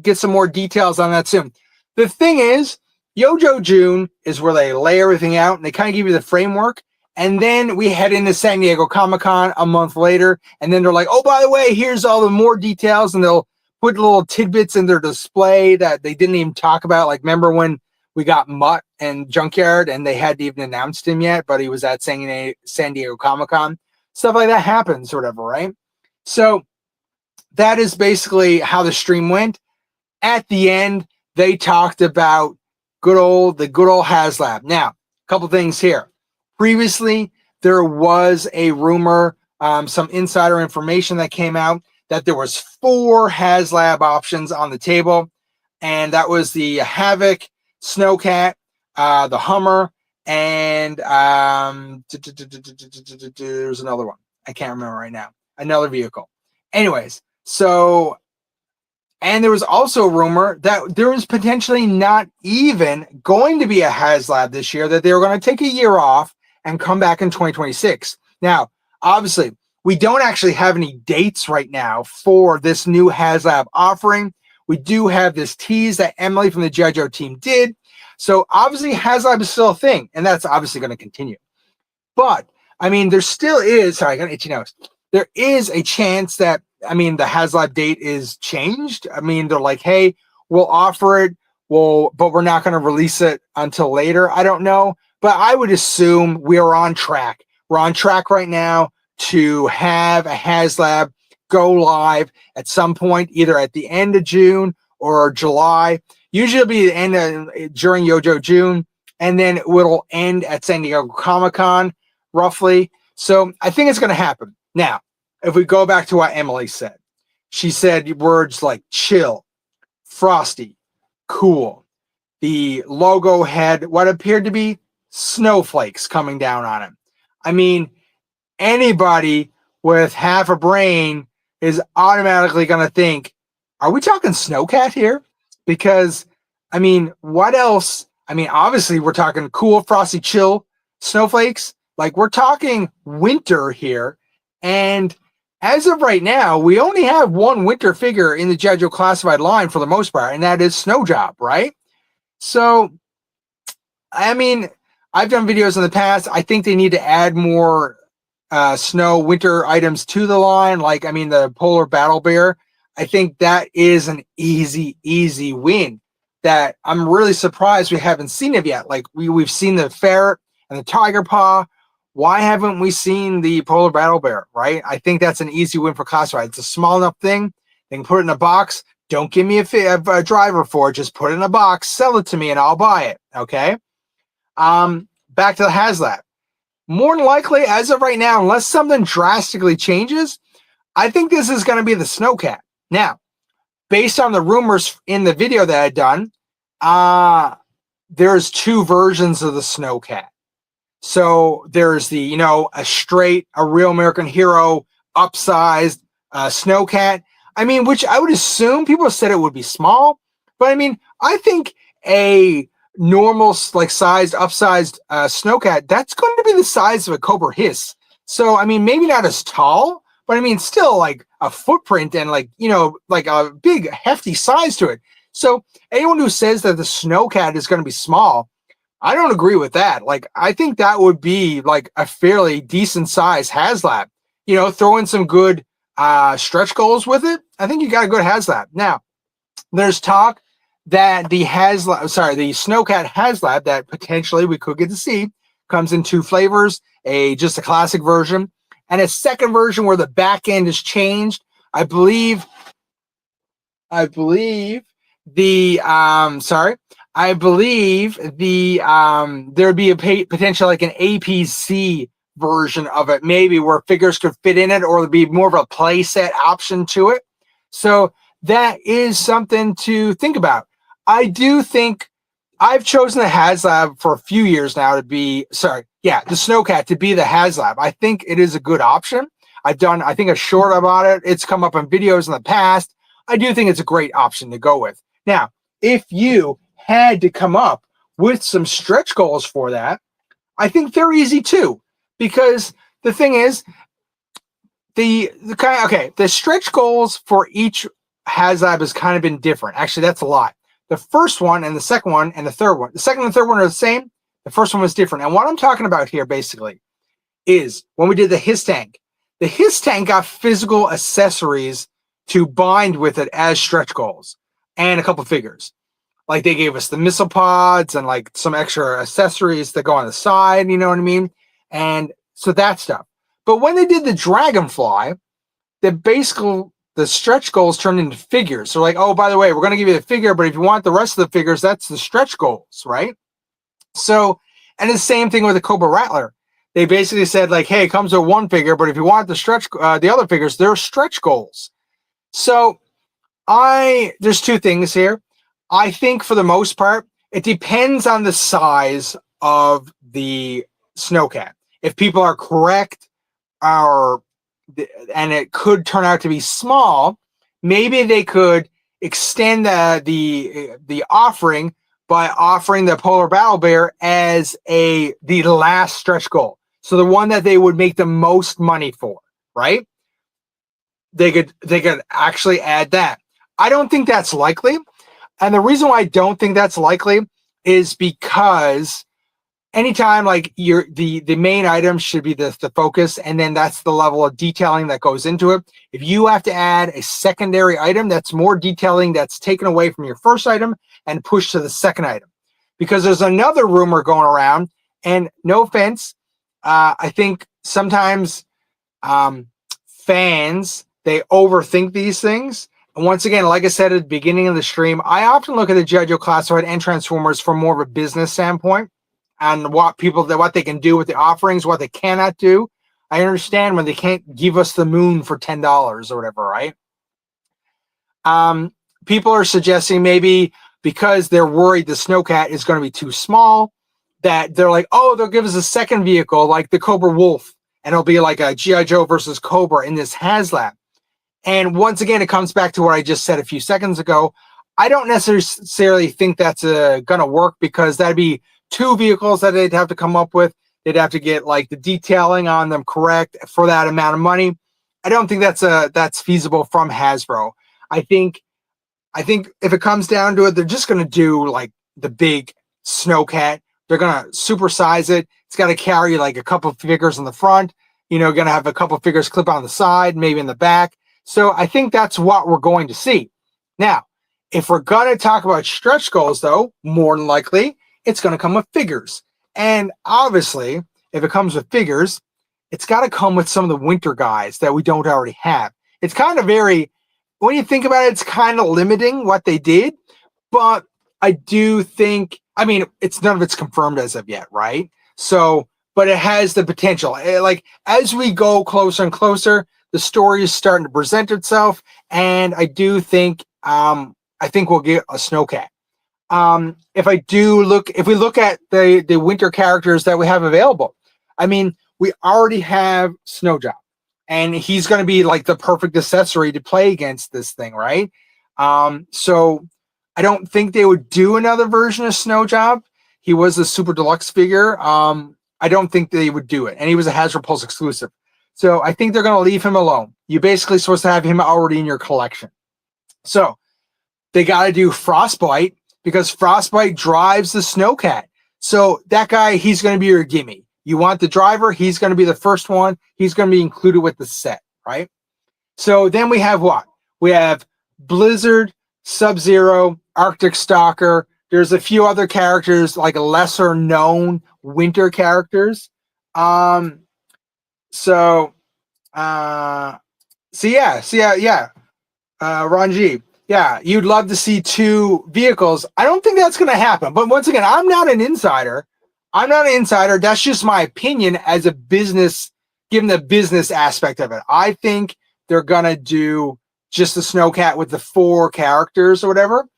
get some more details on that soon. The thing is, Yojo June is where they lay everything out and they kind of give you the framework. And then we head into San Diego Comic-Con a month later. And then they're like, oh, by the way, here's all the more details. And they'll put little tidbits in their display that they didn't even talk about. Like, remember when we got Mutt and Junkyard and they hadn't even announced him yet, but he was at San Diego Comic-Con. Stuff like that happens or whatever, right? So that is basically how the stream went. At the end, they talked about the good old HasLab. Now, a couple things here. Previously, there was a rumor, some insider information that came out that there was 4 HasLab options on the table, and that was the Havoc, Snowcat, the Hummer, and there's another one. I can't remember right now. Another vehicle. Anyways, so, and there was also a rumor that there was potentially not even going to be a HasLab this year, that they were going to take a year off and come back in 2026. Now, obviously, we don't actually have any dates right now for this new HasLab offering. We do have this tease that Emily from the G.I. Joe team did. So obviously HasLab is still a thing, and that's obviously going to continue. But, I mean, there still is, sorry, I got an itchy nose. There is a chance that, I mean, the HasLab date is changed. I mean, they're like, hey, we'll offer it, but we're not going to release it until later. I don't know. But I would assume we're on track. We're on track right now to have a HasLab go live at some point, either at the end of June or July. Usually it'll be the end during Yojo June, and then it will end at San Diego Comic-Con, roughly. So I think it's going to happen. Now, if we go back to what Emily said, she said words like chill, frosty, cool. The logo had what appeared to be snowflakes coming down on it. I mean, anybody with half a brain is automatically going to think, are we talking Snowcat here? Because, I mean, what else? I mean, obviously, we're talking cool, frosty, chill snowflakes. Like, we're talking winter here. And as of right now, we only have one winter figure in the G.I. Joe Classified line for the most part, and that is Snow Job, right? So, I mean, I've done videos in the past. I think they need to add more snow winter items to the line. Like, I mean, the Polar Battle Bear. I think that is an easy win that I'm really surprised we haven't seen it yet. Like, we've seen the ferret and the tiger paw. Why haven't we seen the Polar Battle Bear, right? I think that's an easy win for Classified. It's a small enough thing. They can put it in a box. Don't give me a driver for it. Just put it in a box, sell it to me, and I'll buy it, okay? Back to the HasLab. More than likely, as of right now, unless something drastically changes, I think this is going to be the Snowcat. Now, based on the rumors in the video that I've done, there's 2 versions of the Snowcat. So there's the, a real American hero, upsized Snowcat. I mean, which I would assume people said it would be small, but I mean, I think a normal, like, sized, upsized Snowcat, that's going to be the size of a Cobra Hiss. So, I mean, maybe not as tall, but I mean, still like a footprint and like a big, hefty size to it. So anyone who says that the Snowcat is going to be small, I don't agree with that. Like, I think that would be like a fairly decent size HasLab. Throw in some good stretch goals with it. I think you got a good HasLab. Now, there's talk that the Snowcat HasLab that potentially we could get to see comes in 2 flavors, just a classic version and a second version where the back end is changed. I believe the there'd be a potential like an APC version of it, maybe where figures could fit in it, or there'd be more of a play set option to it. So that is something to think about. I do think I've chosen the HasLab for a few years now the Snowcat to be the HasLab. I think it is a good option. I've done, I think, a short about it. It's come up in videos in the past. I do think it's a great option to go with. Now, if you had to come up with some stretch goals for that, I think they're easy too. Because the thing is, the stretch goals for each HasLab has kind of been different. Actually, that's a lot. The first one and the second one and the third one. The second and the third one are the same. The first one was different. And what I'm talking about here basically is when we did the Hiss Tank. The Hiss Tank got physical accessories to bind with it as stretch goals and a couple figures. Like, they gave us the missile pods and like some extra accessories that go on the side, you know what I mean? And so that stuff. But when they did the Dragonfly, the stretch goals turned into figures. So like, oh, by the way, we're going to give you the figure, but if you want the rest of the figures, that's the stretch goals, right? So, and the same thing with the Cobra Rattler. They basically said like, hey, it comes with one figure, but if you want the other figures, they're stretch goals. So there's two things here. I think for the most part, it depends on the size of the snowcat. If people are correct, or and it could turn out to be small, maybe they could extend the offering by offering the polar battle bear as the last stretch goal. So the one that they would make the most money for, right? They could actually add that. I don't think that's likely. And the reason why I don't think that's likely is because anytime like the main item should be the focus, and then that's the level of detailing that goes into it. If you have to add a secondary item, that's more detailing that's taken away from your first item and pushed to the second item. Because there's another rumor going around, and no offense, I think sometimes fans, they overthink these things. And once again, like I said at the beginning of the stream, I often look at the G.I. Joe Classified and Transformers from more of a business standpoint and what they can do with the offerings, what they cannot do. I understand when they can't give us the moon for $10 or whatever, right? People are suggesting maybe because they're worried the Snowcat is going to be too small, that they're like, oh, they'll give us a second vehicle like the Cobra Wolf, and it'll be like a G.I. Joe versus Cobra in this HasLab. And once again, it comes back to what I just said a few seconds ago. I don't necessarily think that's going to work, because that'd be two vehicles that they'd have to come up with. They'd have to get like the detailing on them correct for that amount of money. I don't think that's feasible from Hasbro. I think if it comes down to it, they're just going to do like the big Snowcat. They're going to supersize it. It's got to carry like a couple of figures in the front, going to have a couple of figures clip on the side, maybe in the back. So I think that's what we're going to see. Now, if we're going to talk about stretch goals, though, more than likely, it's going to come with figures. And obviously, if it comes with figures, it's got to come with some of the winter guys that we don't already have. It's kind of when you think about it, it's kind of limiting what they did. But I do think, it's none of it's confirmed as of yet, right? So, but it has the potential. Like, as we go closer and closer, the story is starting to present itself. And I do think, I think we'll get a Snowcat. If we look at the winter characters that we have available, we already have Snowjob, and he's going to be like the perfect accessory to play against this thing, right? So I don't think they would do another version of Snowjob. He was a super deluxe figure. I don't think they would do it, and he was a Hasbro Pulse exclusive. So I think they're going to leave him alone. You're basically supposed to have him already in your collection. So they got to do Frostbite, because Frostbite drives the Snowcat. So that guy, he's going to be your gimme. You want the driver, he's going to be the first one. He's going to be included with the set, right? So then we have what? We have Blizzard, Sub-Zero, Arctic Stalker. There's a few other characters, like lesser known winter characters. Yeah. Ranji. Yeah, you'd love to see two vehicles. I don't think that's going to happen. But once again, I'm not an insider. That's just my opinion as a business, given the business aspect of it. I think they're going to do just the Snowcat with the 4 characters or whatever.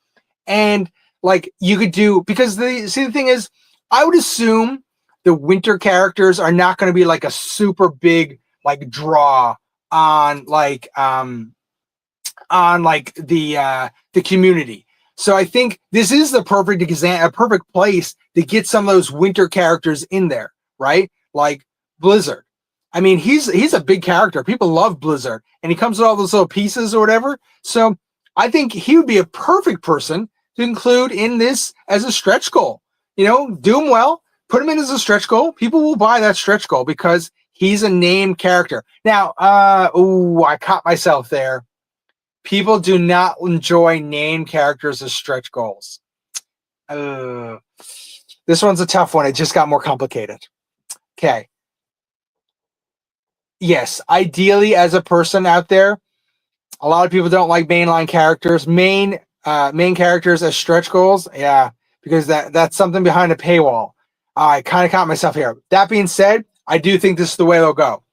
And like you could do, because the thing is, I would assume the winter characters are not going to be like a super big like draw on the community. So I think this is the perfect place to get some of those winter characters in there, right? Like Blizzard. He's a big character. People love Blizzard, and he comes with all those little pieces or whatever. So I think he would be a perfect person to include in this as a stretch goal. Do him well, put him in as a stretch goal. People will buy that stretch goal because he's a named character. Now, I caught myself there. People do not enjoy named characters as stretch goals. This one's a tough one. It just got more complicated. Okay. Yes, ideally, as a person out there, a lot of people don't like mainline characters. Main characters as stretch goals. Yeah, because that's something behind a paywall. I kind of caught myself here. That being said, I do think this is the way they'll go.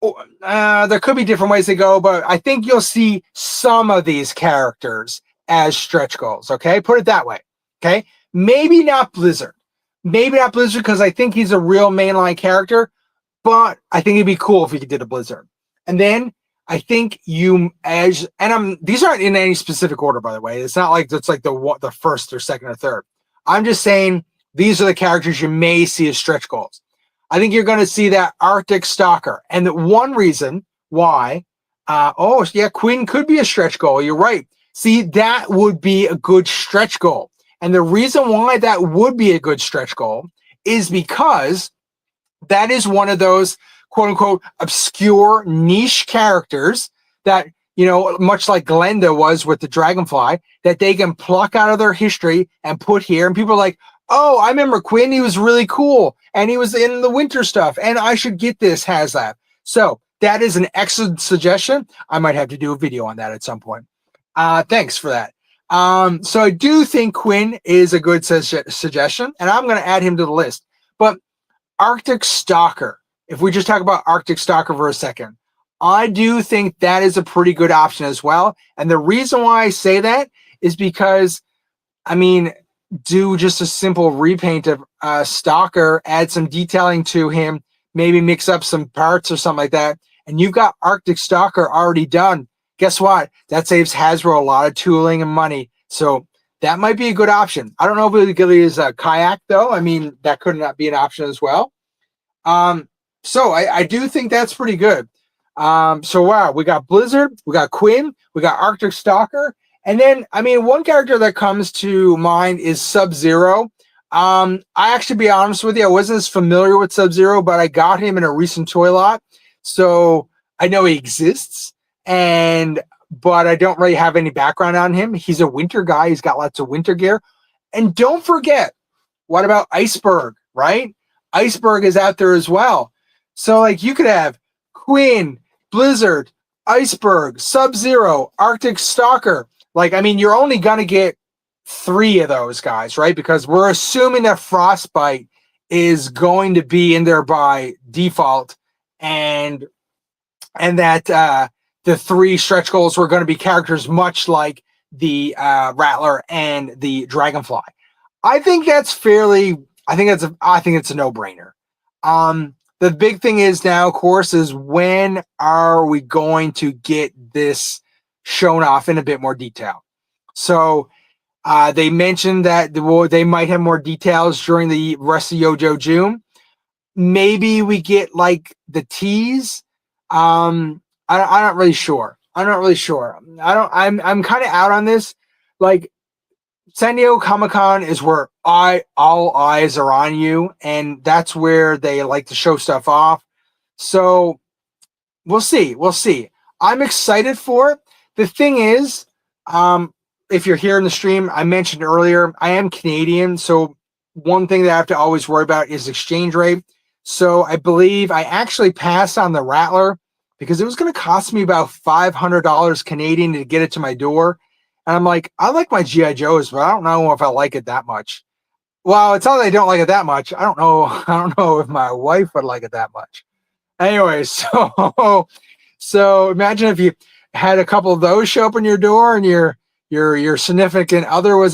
There could be different ways to go, but I think you'll see some of these characters as stretch goals. Okay, put it that way. Okay, maybe not Blizzard. Maybe not Blizzard because I think he's a real mainline character, but I think it'd be cool if we did a Blizzard. And then I think these aren't in any specific order, by the way. It's not like it's like the first or second or third. I'm just saying these are the characters you may see as stretch goals. I think you're going to see that Arctic Stalker. And the one reason why, Quinn could be a stretch goal. You're right. See, that would be a good stretch goal. And the reason why that would be a good stretch goal is because that is one of those quote unquote obscure niche characters that, much like Glenda was with the Dragonfly, that they can pluck out of their history and put here. And people are like, oh, I remember Quinn. He was really cool. And he was in the winter stuff. And I should get this HasLab. So that is an excellent suggestion. I might have to do a video on that at some point. Thanks for that. So I do think Quinn is a good suggestion. And I'm going to add him to the list. But Arctic Stalker, if we just talk about Arctic Stalker for a second, I do think that is a pretty good option as well. And the reason why I say that is because, do just a simple repaint of Stalker, add some detailing to him, maybe mix up some parts or something like that, and you've got Arctic Stalker already done. Guess what? That saves Hasbro a lot of tooling and money. So that might be a good option. I don't know if it is a kayak, though. That could not be an option as well. So I do think that's pretty good. So wow, we got Blizzard, we got Quinn, we got Arctic Stalker, and then one character that comes to mind is Sub-Zero. I actually, be honest with you, I wasn't as familiar with Sub-Zero, but I got him in a recent toy lot, so I know he exists, but I don't really have any background on him. He's a winter guy. He's got lots of winter gear. And don't forget, what about Iceberg, right? Iceberg is out there as well. So you could have Quinn, Blizzard, Iceberg, Sub-Zero, Arctic Stalker. You're only going to get 3 of those guys, right? Because we're assuming that Frostbite is going to be in there by default, and that the 3 stretch goals were going to be characters much like the Rattler and the Dragonfly. I think it's a no-brainer. The big thing is now, of course, is when are we going to get this shown off in a bit more detail? So they mentioned that they might have more details during the rest of Yojo June. Maybe we get the tease. I'm not really sure. I'm kind of out on this. San Diego Comic-Con is where all eyes are on you, and that's where they like to show stuff off. So we'll see. I'm excited for it. The thing is, if you're here in the stream, I mentioned earlier, I am Canadian, so one thing that I have to always worry about is exchange rate. So I believe I actually passed on the Rattler because it was going to cost me about $500 Canadian to get it to my door. And I'm like, I like my G.I. Joes, but I don't know if I like it that much. Well, it's not that I don't like it that much. I don't know if my wife would like it that much. Anyway, so imagine if you had a couple of those show up on your door and your significant other was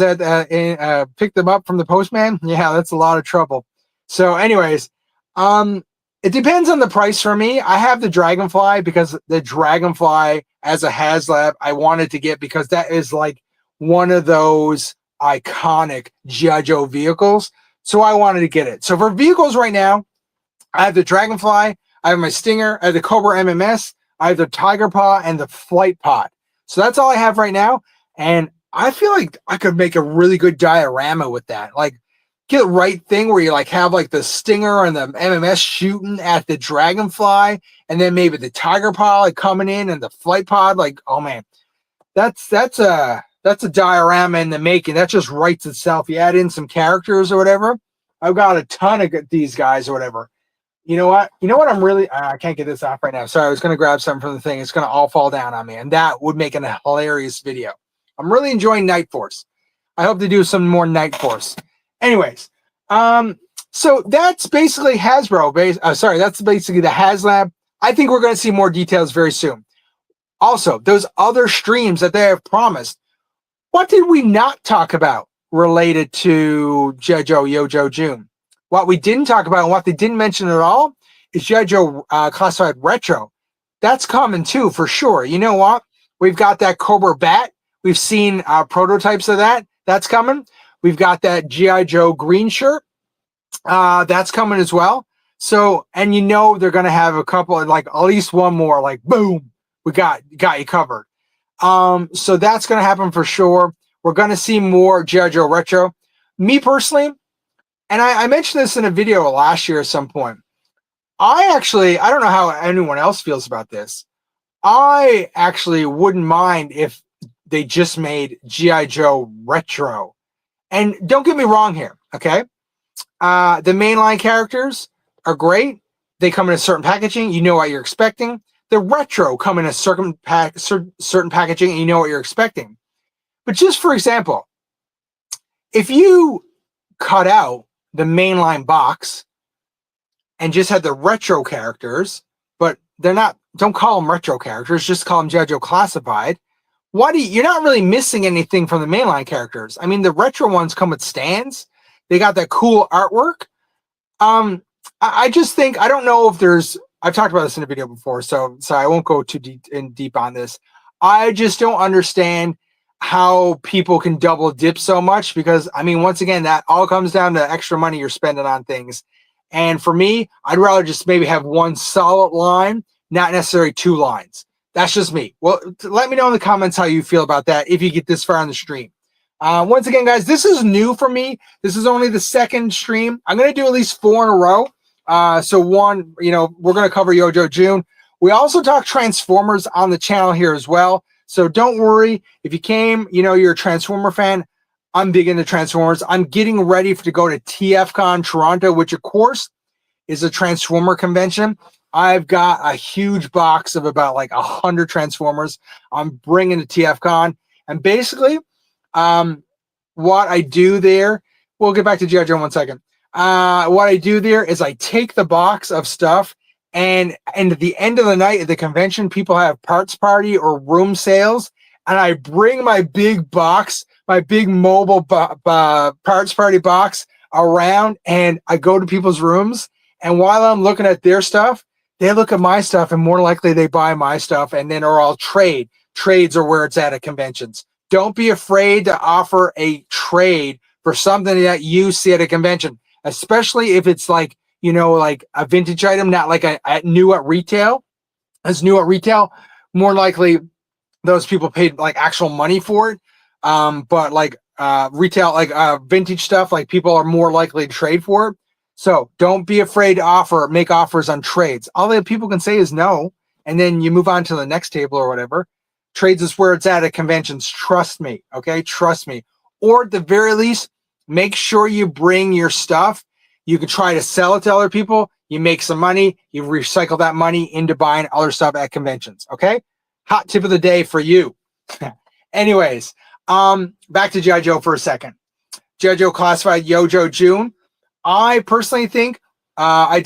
picked them up from the postman. Yeah, that's a lot of trouble. So anyways, it depends on the price for me. I have the Dragonfly because the Dragonfly as a HasLab I wanted to get because that is one of those iconic G.I. Joe vehicles. So I wanted to get it. So for vehicles right now, I have the Dragonfly, I have my Stinger, I have the Cobra MMS, I have the Tiger Paw, and the Flight Pod. So that's all I have right now. And I feel like I could make a really good diorama with that. Get the right thing where you have the Stinger and the MMS shooting at the Dragonfly, and then maybe the Tiger Paw coming in and the Flight Pod. Oh man, that's a diorama in the making. That just writes itself. You add in some characters or whatever. I've got a ton of these guys or whatever. You know what? I'm really I can't get this off right now. Sorry, I was gonna grab something from the thing. It's gonna all fall down on me, and that would make a hilarious video. I'm really enjoying Night Force. I hope to do some more Night Force. Anyways, so that's basically Hasbro. That's basically the HasLab I think we're going to see more details very soon. Also, those other streams that they have promised, what did we not talk about related to JoJo Yojo June? What we didn't talk about and what they didn't mention at all is JoJo Classified Retro. That's coming too, for sure. You know what? We've got that Cobra Bat. We've seen prototypes of that. That's coming. We've got that G.I. Joe green shirt. That's coming as well. So, and you know they're going to have a couple, like at least one more, like boom, we got you covered. So that's going to happen for sure. We're going to see more G.I. Joe Retro. Me personally, and I mentioned this in a video last year at some point, I don't know how anyone else feels about this. I actually wouldn't mind if they just made G.I. Joe Retro. And don't get me wrong here, okay? The mainline characters are great. They come in a certain packaging. You know what you're expecting. The retro come in a certain packaging, and you know what you're expecting. But just for example, if you cut out the mainline box and just had the retro characters, but they're not, don't call them retro characters, just call them G.I. Joe Classified. You're not really missing anything from the mainline characters. I mean, the retro ones come with stands. They got that cool artwork. I just think, I don't know if there's, I've talked about this in a video before, so I won't go too deep on this. I just don't understand how people can double dip so much, because I mean, once again, that all comes down to extra money you're spending on things. And for me, I'd rather just maybe have one solid line, not necessarily two lines. That's just me. Well, let me know in the comments how you feel about that if you get this far on the stream. Once again, guys, this is new for me. This is only the second stream. I'm going to do at least 4 in a row. So one, you know, we're going to cover Yojo June. We also talk Transformers on the channel here as well. So don't worry. If you came, you know, you're a Transformer fan, I'm big into Transformers. I'm getting ready to go to TFCon Toronto, which of course is a Transformer convention. I've got a huge box of about like 100 Transformers I'm bringing to TFCon. And basically, what I do there, we'll get back to G.I. Joe in 1 second. What I do there is I take the box of stuff, and at the end of the night at the convention, people have parts party or room sales, and I bring my big box, my big mobile parts party box around, and I go to people's rooms, and while I'm looking at their stuff, they look at my stuff, and more likely they buy my stuff, and then or I'll trade. Trades are where it's at conventions. Don't be afraid to offer a trade for something that you see at a convention, especially if it's like, you know, like a vintage item, not like a new at retail. As new at retail, more likely those people paid like actual money for it. But like retail, like vintage stuff, like people are more likely to trade for it. So don't be afraid to make offers on trades. All that people can say is no, and then you move on to the next table or whatever. Trades is where it's at conventions. Trust me, okay? Trust me. Or at the very least, make sure you bring your stuff. You can try to sell it to other people. You make some money. You recycle that money into buying other stuff at conventions, okay? Hot tip of the day for you. Anyways, back to G.I. Joe for a second. G.I. Joe Classified Yojo June. I personally think, I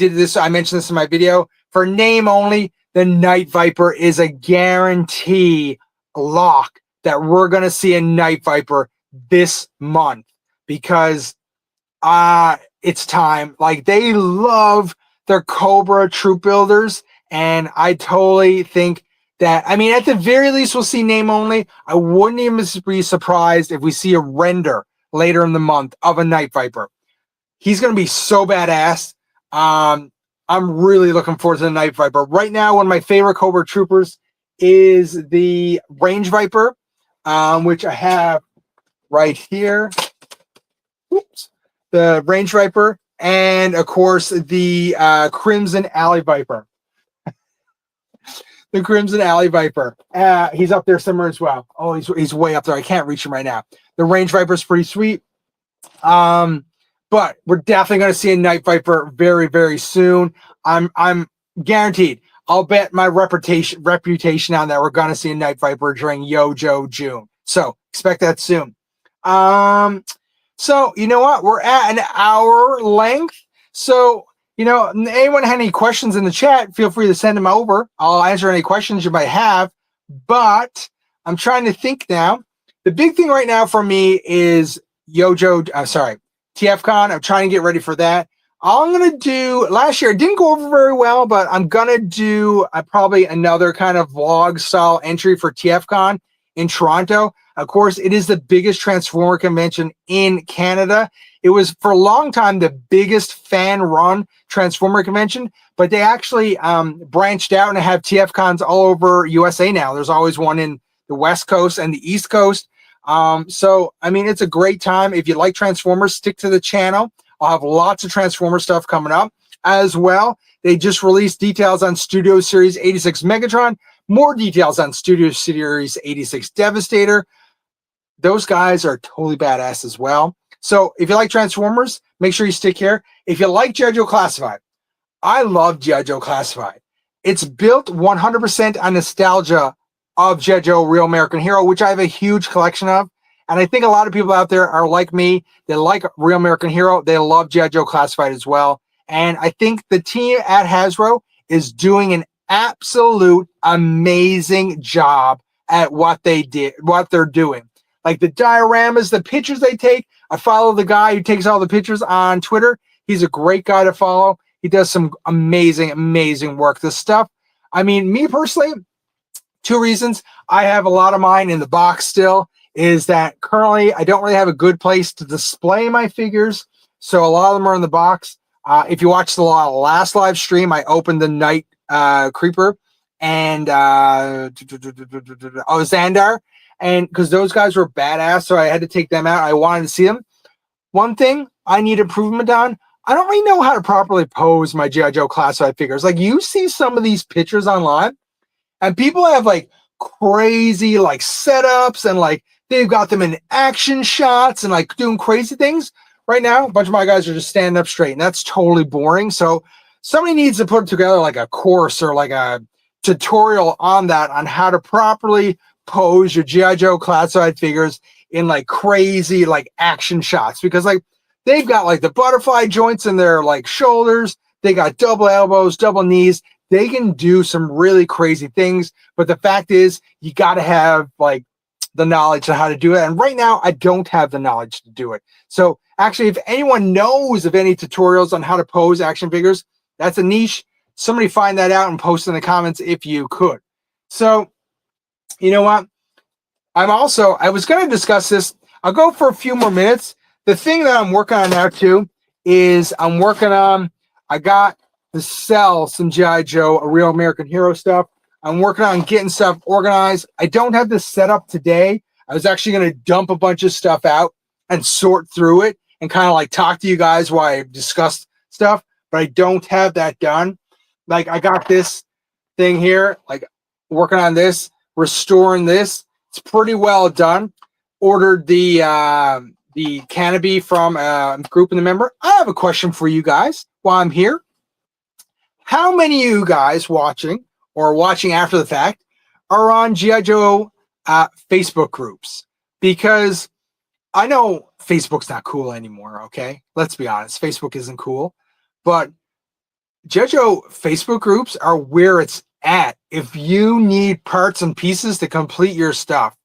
mentioned this in my video, for name only, the Night Viper is a guarantee lock that we're going to see a Night Viper this month, because it's time. Like, they love their Cobra troop builders, and I totally think that, I mean, at the very least, we'll see name only. I wouldn't even be surprised if we see a render later in the month of a Night Viper. He's going to be so badass. I'm really looking forward to the Night Viper. Right now, one of my favorite Cobra Troopers is the Range Viper, which I have right here. Oops. The Range Viper, and of course, the Crimson Alley Viper. The Crimson Alley Viper. He's up there somewhere as well. Oh, he's way up there. I can't reach him right now. The Range Viper is pretty sweet. But we're definitely going to see a Night Viper very, very soon. I'm guaranteed. I'll bet my reputation on that we're going to see a Night Viper during Yojo June. So expect that soon. So you know what? We're at an hour length. So, anyone had any questions in the chat, feel free to send them over. I'll answer any questions you might have. But I'm trying to think now. The big thing right now for me is TFCon. I'm trying to get ready for that. All I'm going to do, last year, it didn't go over very well, but I'm going to do probably another kind of vlog style entry for TFCon in Toronto. Of course, it is the biggest Transformer convention in Canada. It was for a long time the biggest fan-run Transformer convention, but they actually branched out and have TFCons all over USA now. There's always one in the West Coast and the East Coast. So, I mean, it's a great time. If you like Transformers, stick to the channel. I'll have lots of Transformer stuff coming up as well. They just released details on Studio Series 86 Megatron, more details on Studio Series 86 Devastator. Those guys are totally badass as well. So if you like Transformers, make sure you stick here. If you like G.I. Joe Classified, I love G.I. Joe Classified. It's built 100% on nostalgia of G.I. Joe Real American Hero, which I have a huge collection of. And I think a lot of people out there are like me. They like Real American Hero. They love G.I. Joe Classified as well. And I think the team at Hasbro is doing an absolute amazing job at what they're doing. Like the dioramas, the pictures they take. I follow the guy who takes all the pictures on Twitter. He's a great guy to follow. He does some amazing, amazing work. This stuff, I mean, me personally, 2 reasons. I have a lot of mine in the box still. Is that currently I don't really have a good place to display my figures. So a lot of them are in the box. If you watched the last live stream, I opened the Night Creeper and Xandar. And because those guys were badass, so I had to take them out. I wanted to see them. One thing I need improvement on, I don't really know how to properly pose my G.I. Joe Classified figures. Like you see some of these pictures online, and people have like crazy like setups and like they've got them in action shots and like doing crazy things. Right now, a bunch of my guys are just standing up straight, and that's totally boring. So somebody needs to put together like a course or like a tutorial on that, on how to properly pose your G.I. Joe Classified figures in like crazy like action shots, because like they've got like the butterfly joints in their like shoulders. They got double elbows, double knees. They can do some really crazy things. But the fact is, you got to have like the knowledge on how to do it. And right now, I don't have the knowledge to do it. So actually, if anyone knows of any tutorials on how to pose action figures, that's a niche. Somebody find that out and post in the comments if you could. So, you know what? I was going to discuss this. I'll go for a few more minutes. The thing that I'm working on now too is I got to sell some G.I. Joe, a Real American Hero stuff. I'm working on getting stuff organized. I don't have this set up today. I was actually going to dump a bunch of stuff out and sort through it and kind of like talk to you guys while I discuss stuff, but I don't have that done. Like I got this thing here, like working on this, restoring this. It's pretty well done. Ordered the canopy from a group in the member. I have a question for you guys while I'm here. How many of you guys watching or watching after the fact are on G.I. Joe Facebook groups? Because I know Facebook's not cool anymore, okay? Let's be honest. Facebook isn't cool. But G.I. Joe Facebook groups are where it's at if you need parts and pieces to complete your stuff.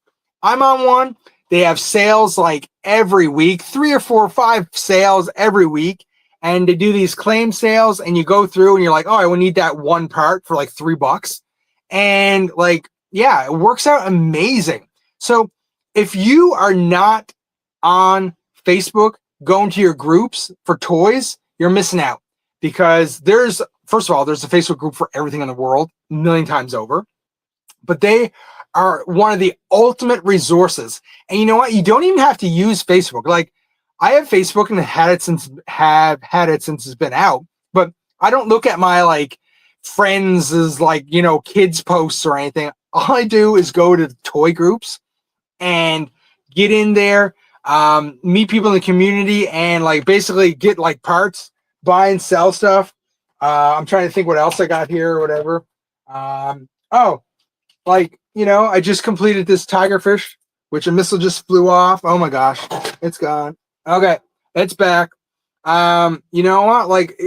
I'm on one. They have sales like every week, 3 or 4 or 5 sales every week. And they do these claim sales, and you go through and you're like, oh, I will need that one part for like $3. And like, yeah, it works out amazing. So if you are not on Facebook, going to your groups for toys, you're missing out, because first of all, there's a Facebook group for everything in the world, a million times over, but they are one of the ultimate resources. And you know what? You don't even have to use Facebook. Like, I have Facebook and have had it since it's been out, but I don't look at my like friends as like, kids posts or anything. All I do is go to toy groups and get in there, meet people in the community, and like basically get like parts, buy and sell stuff. I'm trying to think what else I got here or whatever. I just completed this tigerfish, which a missile just flew off. Oh my gosh, it's gone. Okay, it's back. You know what? Like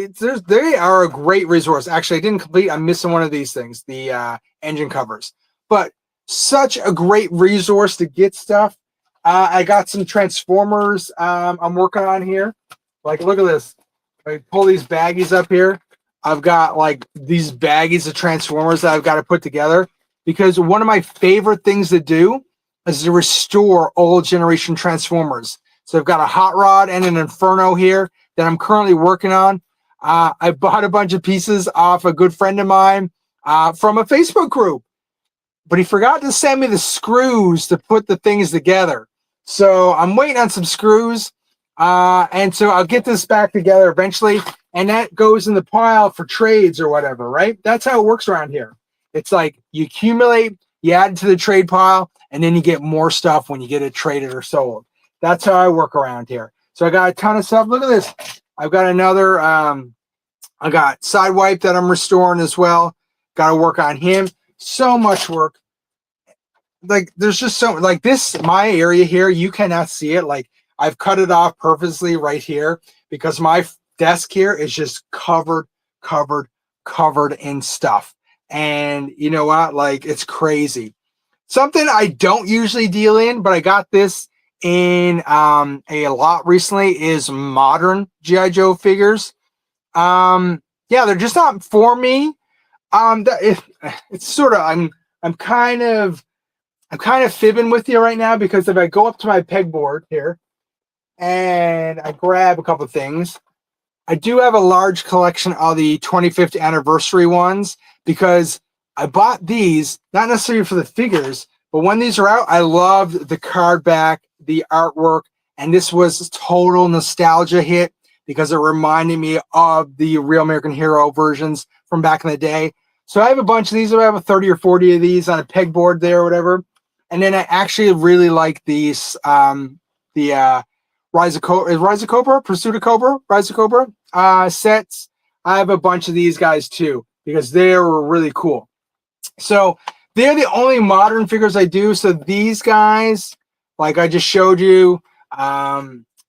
they are a great resource. Actually, I didn't complete. I'm missing one of these things, the engine covers. But such a great resource to get stuff. I got some transformers I'm working on here. Like, look at this. I pull these baggies up here. I've got like these baggies of transformers that I've got to put together because one of my favorite things to do is to restore old generation transformers. So I've got a hot rod and an inferno here that I'm currently working on. I bought a bunch of pieces off a good friend of mine from a Facebook group, but he forgot to send me the screws to put the things together. So I'm waiting on some screws. And so I'll get this back together eventually. And that goes in the pile for trades or whatever, right? That's how it works around here. It's like you accumulate, you add it to the trade pile, and then you get more stuff when you get it traded or sold. That's how I work around here. So I got a ton of stuff. Look at this. I've got another, I got Sidewipe that I'm restoring as well. Got to work on him. So much work. Like there's just so like this, my area here, you cannot see it. Like I've cut it off purposely right here because my desk here is just covered in stuff. And you know what? Like it's crazy. Something I don't usually deal in, but I got this in a lot recently is modern G.I. Joe figures. Yeah, they're just not for me. It's sort of I'm kind of fibbing with you right now because if I go up to my pegboard here and I grab a couple of things, I do have a large collection of the 25th anniversary ones because I bought these, not necessarily for the figures, but when these are out, I loved the card back, the artwork, and this was total nostalgia hit because it reminded me of the Real American Hero versions from back in the day. So I have a bunch of these. I have a 30 or 40 of these on a pegboard there or whatever. And then I actually really like these, the Rise of Cobra, Pursuit of Cobra, Rise of Cobra sets. I have a bunch of these guys too because they were really cool. So they're the only modern figures I do. So these guys, like I just showed you,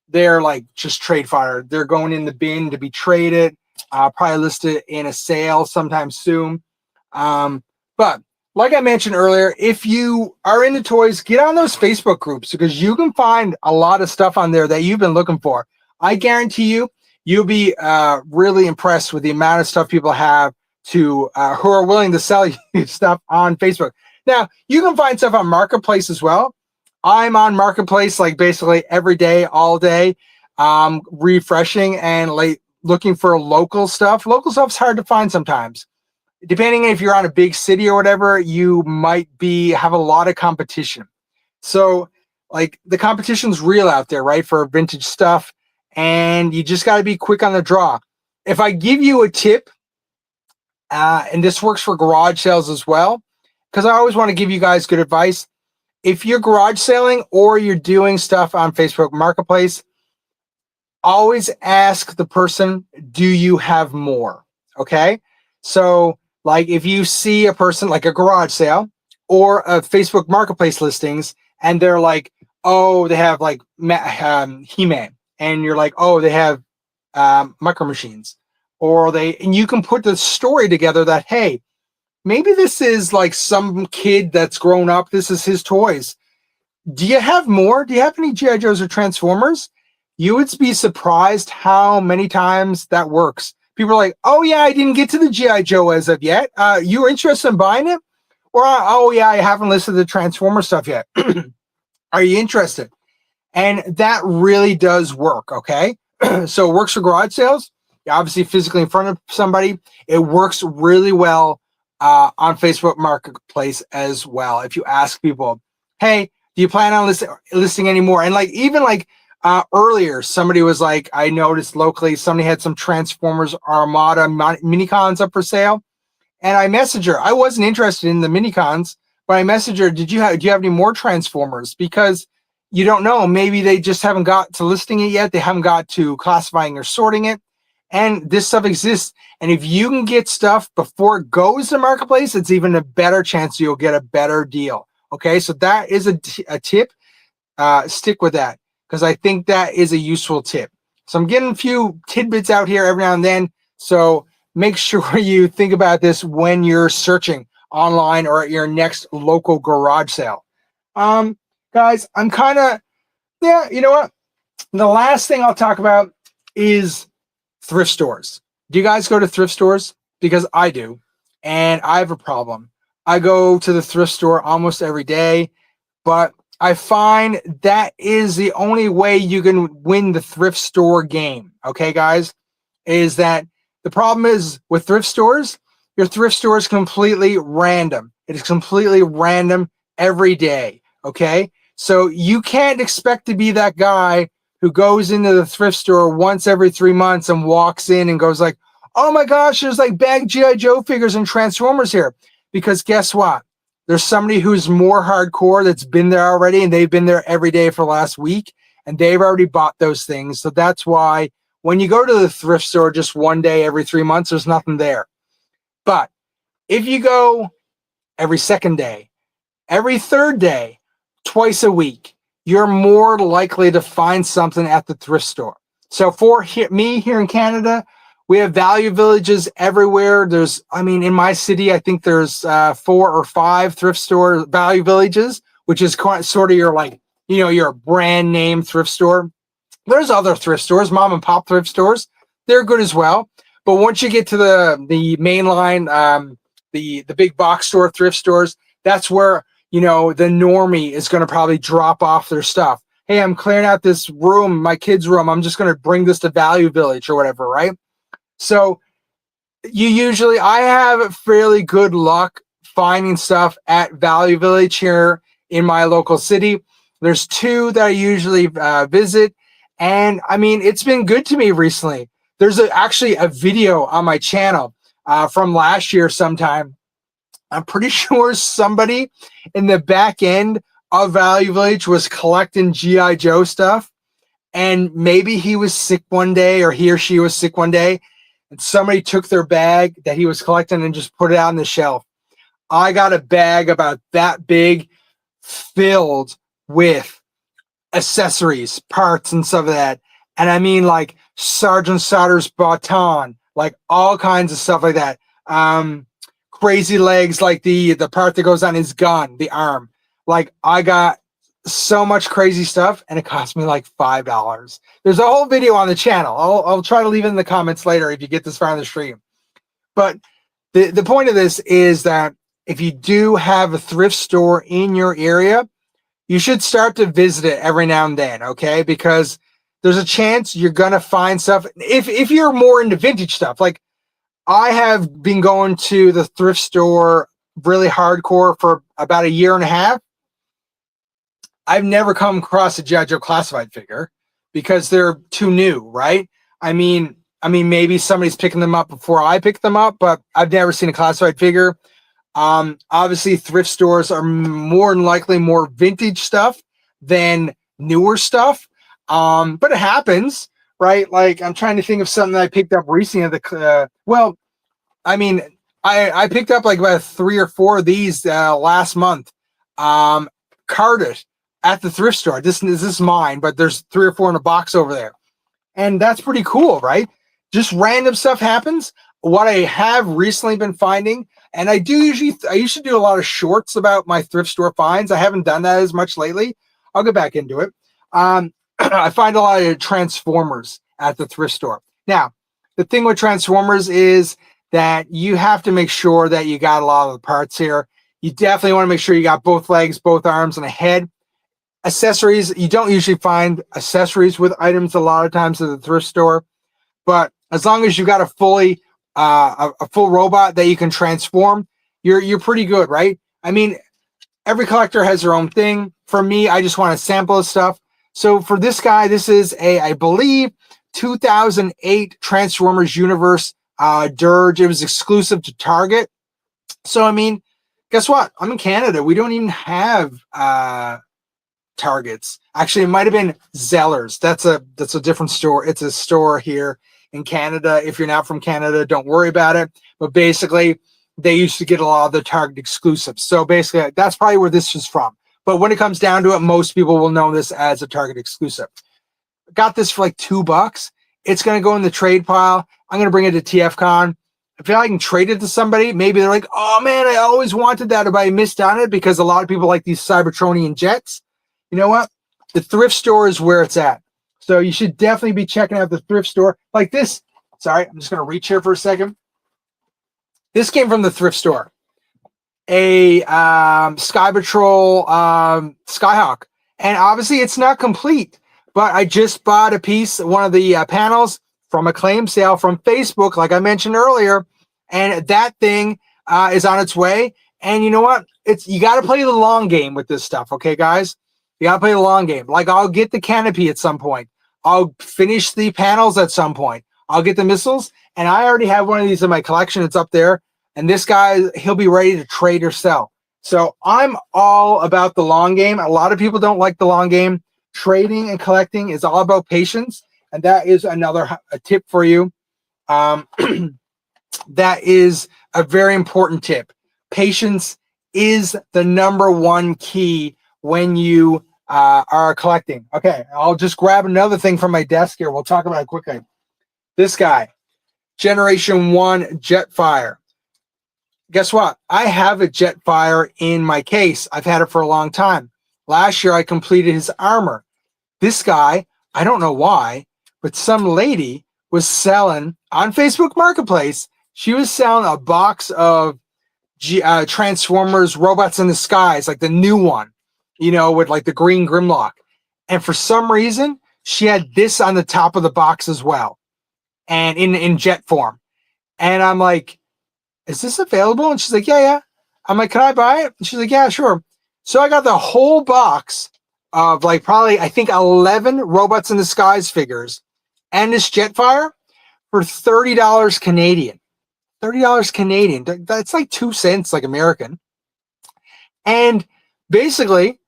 they're like just trade fodder. They're going in the bin to be traded, probably listed in a sale sometime soon. But like I mentioned earlier, if you are into toys, get on those Facebook groups because you can find a lot of stuff on there that you've been looking for. I guarantee you'll be really impressed with the amount of stuff people have to who are willing to sell you stuff on Facebook. Now, you can find stuff on Marketplace as well. I'm on Marketplace like basically every day, all day, refreshing and like looking for local stuff. Local stuff's hard to find sometimes. Depending if you're on a big city or whatever, you might have a lot of competition. So like the competition's real out there, right? For vintage stuff. And you just got to be quick on the draw. If I give you a tip, and this works for garage sales as well, because I always want to give you guys good advice. If you're garage selling or you're doing stuff on Facebook Marketplace, always ask the person, do you have more? Okay. So like if you see a person like a garage sale or a Facebook Marketplace listings and they're like, oh, they have like He-Man, and you're like, oh, they have Micro Machines, and you can put the story together that, hey, maybe this is like some kid that's grown up. This is his toys. Do you have more? Do you have any G.I. Joes or Transformers? You would be surprised how many times that works. People are like, oh, yeah, I didn't get to the G.I. Joe as of yet. You were interested in buying it? Or, oh, yeah, I haven't listed the Transformer stuff yet. Are you interested? And that really does work, okay? So it works for garage sales. You're obviously physically in front of somebody. It works really well on Facebook Marketplace as well. If you ask people, hey, do you plan on listing any more? And like even like earlier, somebody was like, I noticed locally, somebody had some Transformers Armada minicons up for sale. And I messaged her. I wasn't interested in the minicons, but I messaged her, do you have any more Transformers? Because you don't know. Maybe they just haven't got to listing it yet. They haven't got to classifying or sorting it. And this stuff exists. And if you can get stuff before it goes to Marketplace, it's even a better chance you'll get a better deal. Okay, so that is a tip. Stick with that because I think that is a useful tip. So I'm getting a few tidbits out here every now and then. So make sure you think about this when you're searching online or at your next local garage sale. Guys, I'm kind of, yeah, you know what? The last thing I'll talk about is thrift stores. Do you guys go to thrift stores? Because I do, and I have a problem. I go to the thrift store almost every day, but I find that is the only way you can win the thrift store game. Okay, guys, is that the problem is with thrift stores, your thrift store is completely random. It is completely random every day. Okay, so you can't expect to be that guy who goes into the thrift store once every 3 months and walks in and goes like, oh my gosh, there's like bag G.I. Joe figures and Transformers here. Because guess what? There's somebody who's more hardcore that's been there already, and they've been there every day for the last week, and they've already bought those things. So that's why when you go to the thrift store just one day every 3 months, there's nothing there. But if you go every second day, every third day, twice a week, you're more likely to find something at the thrift store. So for me here in Canada, we have value villages everywhere. There's, I mean, in my city, I think there's 4 or 5 thrift store value villages, which is sort of your like, you know, your brand name thrift store. There's other thrift stores, mom and pop thrift stores. They're good as well. But once you get to the mainline, the big box store thrift stores, that's where, you know, the normie is going to probably drop off their stuff. Hey, I'm clearing out this room, my kid's room. I'm just going to bring this to Value Village or whatever, right? So I have fairly good luck finding stuff at Value Village here in my local city. There's 2 that I usually visit. And I mean, it's been good to me recently. There's actually a video on my channel from last year sometime. I'm pretty sure somebody in the back end of Value Village was collecting G.I. Joe stuff. And maybe he was sick one day, or he or she was sick one day, and somebody took their bag that he was collecting and just put it out on the shelf. I got a bag about that big filled with accessories, parts, and stuff like that. And I mean, like Sergeant Sauter's baton, like all kinds of stuff like that. Crazy legs, like the part that goes on his gun, the arm. Like I got so much crazy stuff, and it cost me like $5. There's a whole video on the channel. I'll try to leave it in the comments later if you get this far in the stream. But the point of this is that if you do have a thrift store in your area, you should start to visit it every now and then, okay? Because there's a chance you're gonna find stuff. If you're more into vintage stuff, like I have been going to the thrift store really hardcore for about 1.5 years. I've never come across a G.I. Joe classified figure because they're too new, right? I mean, maybe somebody's picking them up before I pick them up, but I've never seen a classified figure. Obviously, thrift stores are more than likely more vintage stuff than newer stuff. But it happens, right? Like I'm trying to think of something that I picked up recently. I picked up like about 3 or 4 of these last month. Carded at the thrift store. This is mine, but there's 3 or 4 in a box over there. And that's pretty cool, right? Just random stuff happens. What I have recently been finding, and I used to do a lot of shorts about my thrift store finds. I haven't done that as much lately. I'll get back into it. I find a lot of Transformers at the thrift store. Now, the thing with Transformers is that you have to make sure that you got a lot of the parts here. You definitely want to make sure you got both legs, both arms, and a head. Accessories, you don't usually find accessories with items a lot of times at the thrift store, but as long as you got a full robot that you can transform, you're pretty good, right? I mean, every collector has their own thing. For me, I just want to sample the stuff. So for this guy, this is I believe 2008 Transformers Universe Dirge. It was exclusive to Target. So I mean, guess what? I'm in Canada. We don't even have Targets. Actually, it might have been Zellers. That's a different store. It's a store here in Canada. If you're not from Canada, don't worry about it. But basically, they used to get a lot of the Target exclusives. So basically, that's probably where this is from. But when it comes down to it, most people will know this as a Target exclusive. Got this for like $2. It's going to go in the trade pile. I'm going to bring it to TFCon. If I can trade it to somebody, maybe they're like, oh man, I always wanted that, but I missed on it, because a lot of people like these Cybertronian jets. You know what? The thrift store is where it's at. So you should definitely be checking out the thrift store. Like this. Sorry, I'm just going to reach here for a second. This came from the thrift store. A Sky Patrol Skyhawk. And obviously it's not complete, but I just bought a piece, one of the panels from a claim sale from Facebook, like I mentioned earlier, and that thing is on its way. And you know what? You got to play the long game with this stuff, okay, guys? You got to play the long game. Like, I'll get the canopy at some point. I'll finish the panels at some point. I'll get the missiles, and I already have one of these in my collection. It's up there, and this guy, he'll be ready to trade or sell. So I'm all about the long game. A lot of people don't like the long game. Trading and collecting is all about patience. And that is another tip for you. That is a very important tip. Patience is the #1 key when you are collecting. Okay, I'll just grab another thing from my desk here. We'll talk about it quickly. This guy, Generation 1 Jetfire. Guess what? I have a Jetfire in my case. I've had it for a long time. Last year, I completed his armor. This guy, I don't know why, but some lady was selling on Facebook Marketplace. She was selling a box of Transformers Robots in the Skies, like the new one, you know, with like the green Grimlock. And for some reason, she had this on the top of the box as well, and in jet form. And I'm like, is this available? And she's like, yeah. I'm like, can I buy it? And she's like, yeah, sure. So I got the whole box of like probably, I think, 11 Robots in the Skies figures and this Jetfire for $30 Canadian. $30 Canadian. That's like 2 cents, like American. And basically,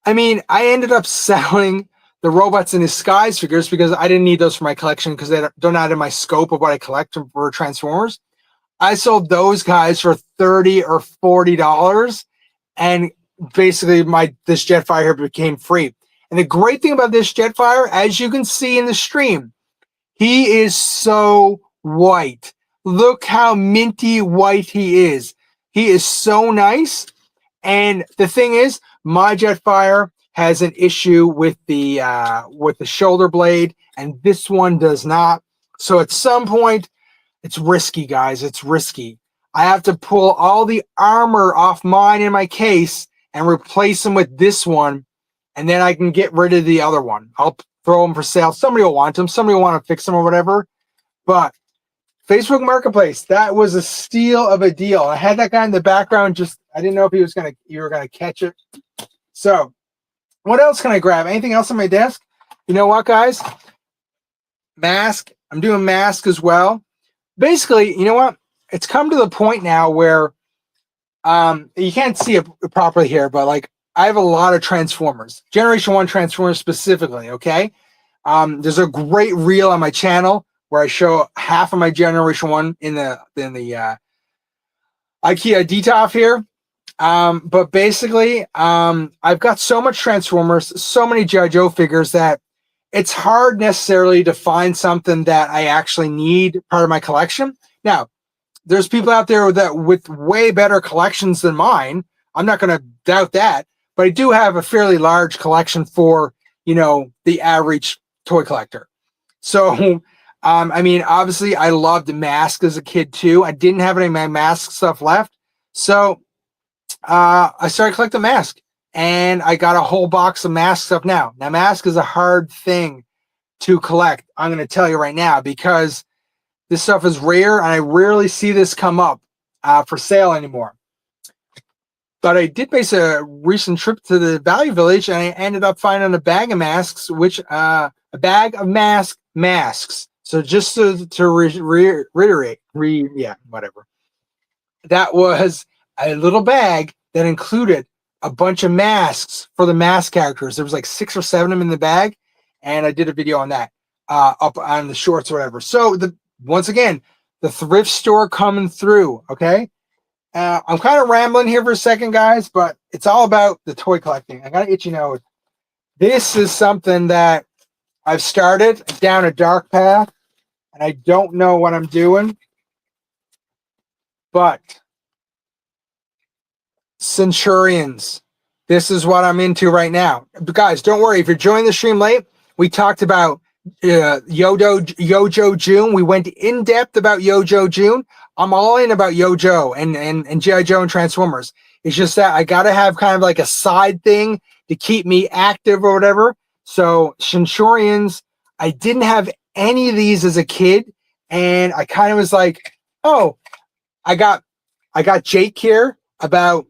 I mean, I ended up selling the Robots in the Skies figures because I didn't need those for my collection, because they're not in my scope of what I collect for Transformers. I sold those guys for $30 or $40, and basically this Jetfire here became free. And the great thing about this Jetfire, as you can see in the stream, he is so white. Look how minty white he is. He is so nice. And the thing is, my Jetfire has an issue with the shoulder blade, and this one does not. So at some point, it's risky, guys. It's risky. I have to pull all the armor off mine in my case and replace them with this one, and then I can get rid of the other one. I'll throw them for sale. Somebody will want them. Somebody will want to fix them or whatever. But Facebook Marketplace, that was a steal of a deal. I had that guy in the background. Just I didn't know if you were gonna catch it. So, what else can I grab? Anything else on my desk? You know what, guys? Mask. I'm doing mask as well. Basically, you know what? It's come to the point now where you can't see it properly here, but like I have a lot of Transformers, Generation 1 Transformers specifically, okay? There's a great reel on my channel where I show half of my Generation 1 in the IKEA DTOF here. But basically, I've got so much Transformers, so many G.I. Joe figures that it's hard necessarily to find something that I actually need part of my collection. Now, there's people out there that with way better collections than mine. I'm not going to doubt that, but I do have a fairly large collection for, you know, the average toy collector. So, I mean, obviously I loved masks as a kid too. I didn't have any of my mask stuff left. So, I started collecting masks, and I got a whole box of mask stuff now. Now, mask is a hard thing to collect. I'm going to tell you right now, because this stuff is rare, and I rarely see this come up for sale anymore. But I did make a recent trip to the Value Village, and I ended up finding a bag of masks, a bag of masks. So just to reiterate, whatever. That was a little bag that included a bunch of masks for the mask characters. There was like 6 or 7 of them in the bag, and I did a video on that up on the shorts or whatever. So once again, the thrift store coming through, okay? I'm kind of rambling here for a second, guys, but it's all about the toy collecting. I got to let you know, this is something that I've started down a dark path. and I don't know what I'm doing, but Centurions. This is what I'm into right now. But guys, don't worry. If you're joining the stream late, we talked about Yojo June. We went in depth about Yojo June. I'm all in about Yojo and G.I. Joe and Transformers. It's just that I got to have kind of like a side thing to keep me active or whatever. So Centurions, I didn't have any of these as a kid. And I kind of was like, oh, I got Jake here about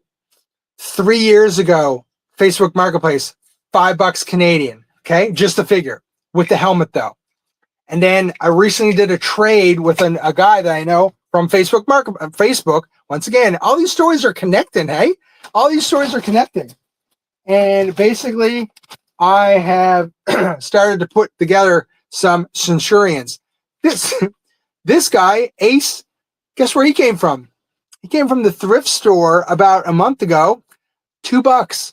3 years ago, Facebook Marketplace, $5 Canadian. Okay, just a figure with the helmet though. And then I recently did a trade with a guy that I know from Facebook. Once again, all these stories are connecting. Hey, all these stories are connecting. And basically, I have started to put together some Centurions. This guy, Ace, guess where he came from? He came from the thrift store about a month ago. $2.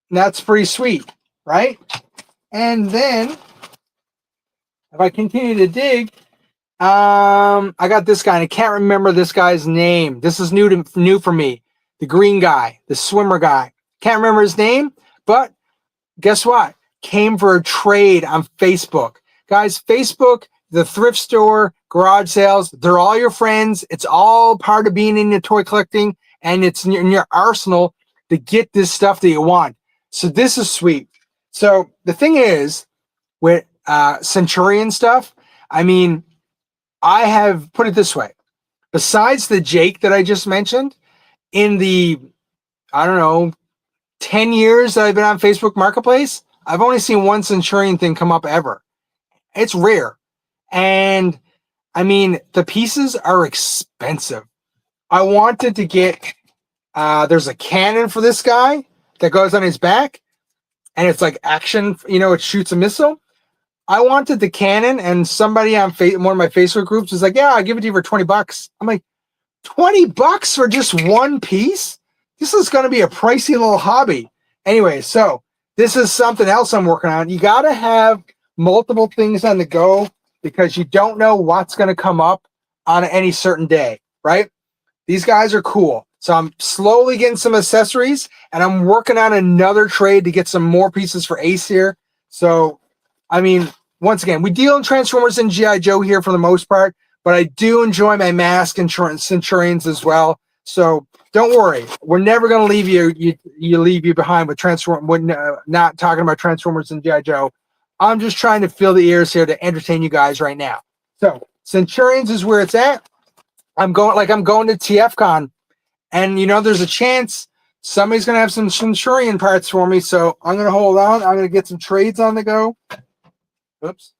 And that's pretty sweet, right? And then if I continue to dig, I got this guy, and I can't remember this guy's name. This is new for me. The green guy, the swimmer guy. Can't remember his name, but guess what? Came for a trade on Facebook. Guys, Facebook, the thrift store, garage sales, they're all your friends. It's all part of being into toy collecting, and it's in your arsenal to get this stuff that you want. So this is sweet. So the thing is, with Centurion stuff, I mean, I have put it this way. Besides the Jake that I just mentioned, in the, I don't know, 10 years that I've been on Facebook Marketplace, I've only seen one Centurion thing come up ever. It's rare. And I mean, the pieces are expensive. I wanted to get, there's a cannon for this guy that goes on his back, and it's like action, it shoots a missile. I wanted the cannon, and somebody on one of my Facebook groups was like, yeah, I'll give it to you for $20. I'm like, $20 for just one piece? This is going to be a pricey little hobby. Anyway, so this is something else I'm working on. You got to have multiple things on the go because you don't know what's going to come up on any certain day, right? These guys are cool. So I'm slowly getting some accessories, and I'm working on another trade to get some more pieces for Ace here. So, I mean, once again, we deal in Transformers and G.I. Joe here for the most part, but I do enjoy my mask and Centurions as well. So don't worry, we're never going to leave you behind with not talking about Transformers and G.I. Joe. I'm just trying to fill the ears here to entertain you guys right now. So Centurions is where it's at. I'm going to TFCon, and there's a chance somebody's going to have some Centurion parts for me. So I'm going to hold on. I'm going to get some trades on the go. Oops,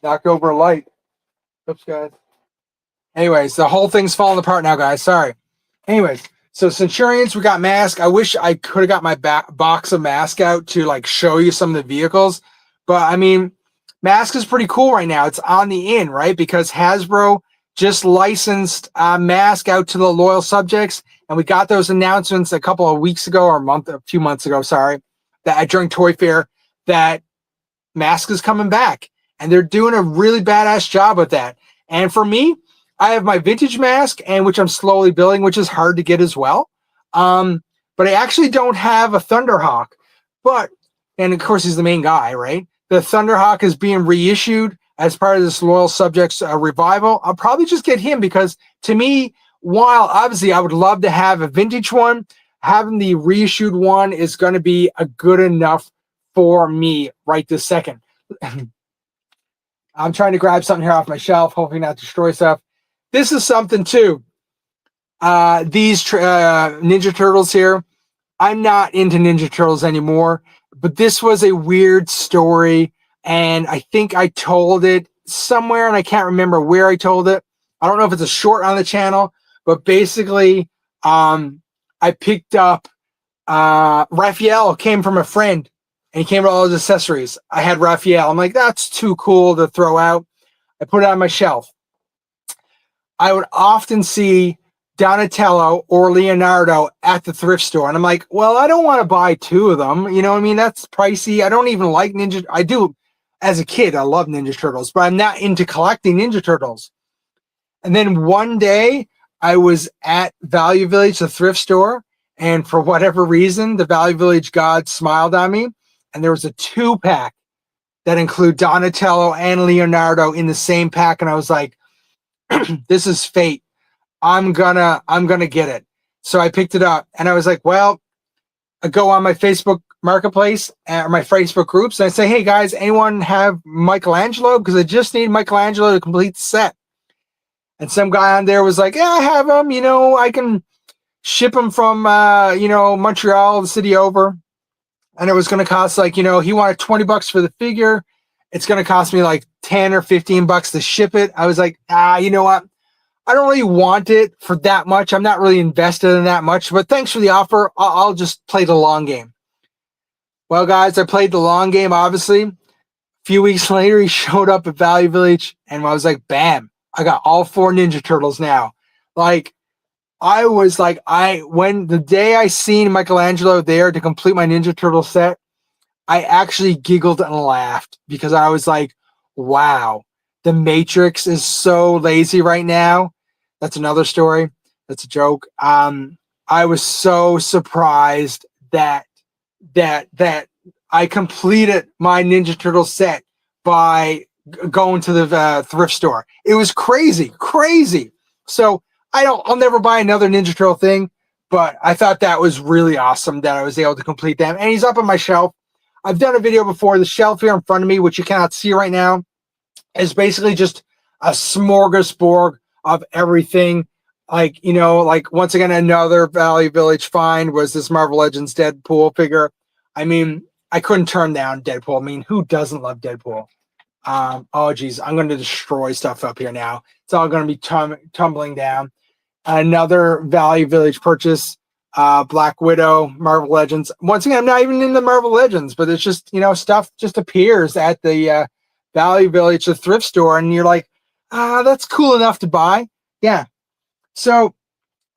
knocked over a light. Oops, guys. Anyways, the whole thing's falling apart now, guys. Sorry. Anyways, so Centurions, we got mask. I wish I could have got my box of mask out to like show you some of the vehicles, but I mean, mask is pretty cool right now. It's on the in, right? Because Hasbro just licensed mask out to the loyal subjects, and we got those announcements a couple of weeks ago, or a few months ago, sorry, that during Toy Fair that mask is coming back, and they're doing a really badass job with that. And for me, I have my vintage mask, and which I'm slowly building, which is hard to get as well. But I actually don't have a Thunderhawk. And of course, he's the main guy, right? The Thunderhawk is being reissued as part of this Loyal Subjects revival. I'll probably just get him because, to me, while obviously I would love to have a vintage one, having the reissued one is going to be a good enough for me right this second. I'm trying to grab something here off my shelf, hoping not to destroy stuff. This is something too. These Ninja Turtles here. I'm not into Ninja Turtles anymore, but this was a weird story, and I think I told it somewhere, and I can't remember where I told it. I don't know if it's a short on the channel, but basically, I picked up Raphael came from a friend, and he came with all his accessories. I had Raphael. I'm like, that's too cool to throw out. I put it on my shelf. I would often see Donatello or Leonardo at the thrift store. And I'm like, well, I don't want to buy two of them. You know what I mean? That's pricey. I don't even like Ninja. I do. as a kid, I love Ninja Turtles, but I'm not into collecting Ninja Turtles. And then one day I was at Value Village, the thrift store, and for whatever reason, the Value Village god smiled on me, and there was a 2-pack that include Donatello and Leonardo in the same pack, and I was like, this is fate. I'm gonna get it. So I picked it up, and I was like, well, I go on my Facebook marketplace or my Facebook groups, and I say, hey guys, anyone have Michelangelo? Because I just need Michelangelo to complete the set. And some guy on there was like, yeah, I have him. You know, I can ship him from, Montreal, the city over. And it was going to cost like, he wanted $20 for the figure. It's going to cost me like 10 or 15 bucks to ship it. I was like, you know what? I don't really want it for that much. I'm not really invested in that much, but thanks for the offer. I'll just play the long game. Well, guys, I played the long game, obviously. A few weeks later, he showed up at Value Village, and I was like, bam. I got all 4 Ninja Turtles now. Like, I was like, when the day I seen Michelangelo there to complete my Ninja Turtle set, I actually giggled and laughed because I was like, wow, the Matrix is so lazy right now. That's another story. That's a joke. I was so surprised that I completed my Ninja Turtle set by going to the thrift store. It was crazy. So I'll never buy another Ninja Turtle thing, but I thought that was really awesome that I was able to complete them. And he's up on my shelf. I've done a video before. The shelf here in front of me, which you cannot see right now, is basically just a smorgasbord of everything. Like, once again, another Value Village find was this Marvel Legends Deadpool figure. I mean, I couldn't turn down Deadpool. I mean, who doesn't love Deadpool? Oh geez, I'm going to destroy stuff up here now. It's all going to be tumbling down. Another Value Village purchase, Black Widow, Marvel Legends. Once again, I'm not even in the Marvel Legends, but it's just, stuff just appears at the Value Village, the thrift store, and you're like, that's cool enough to buy. Yeah. So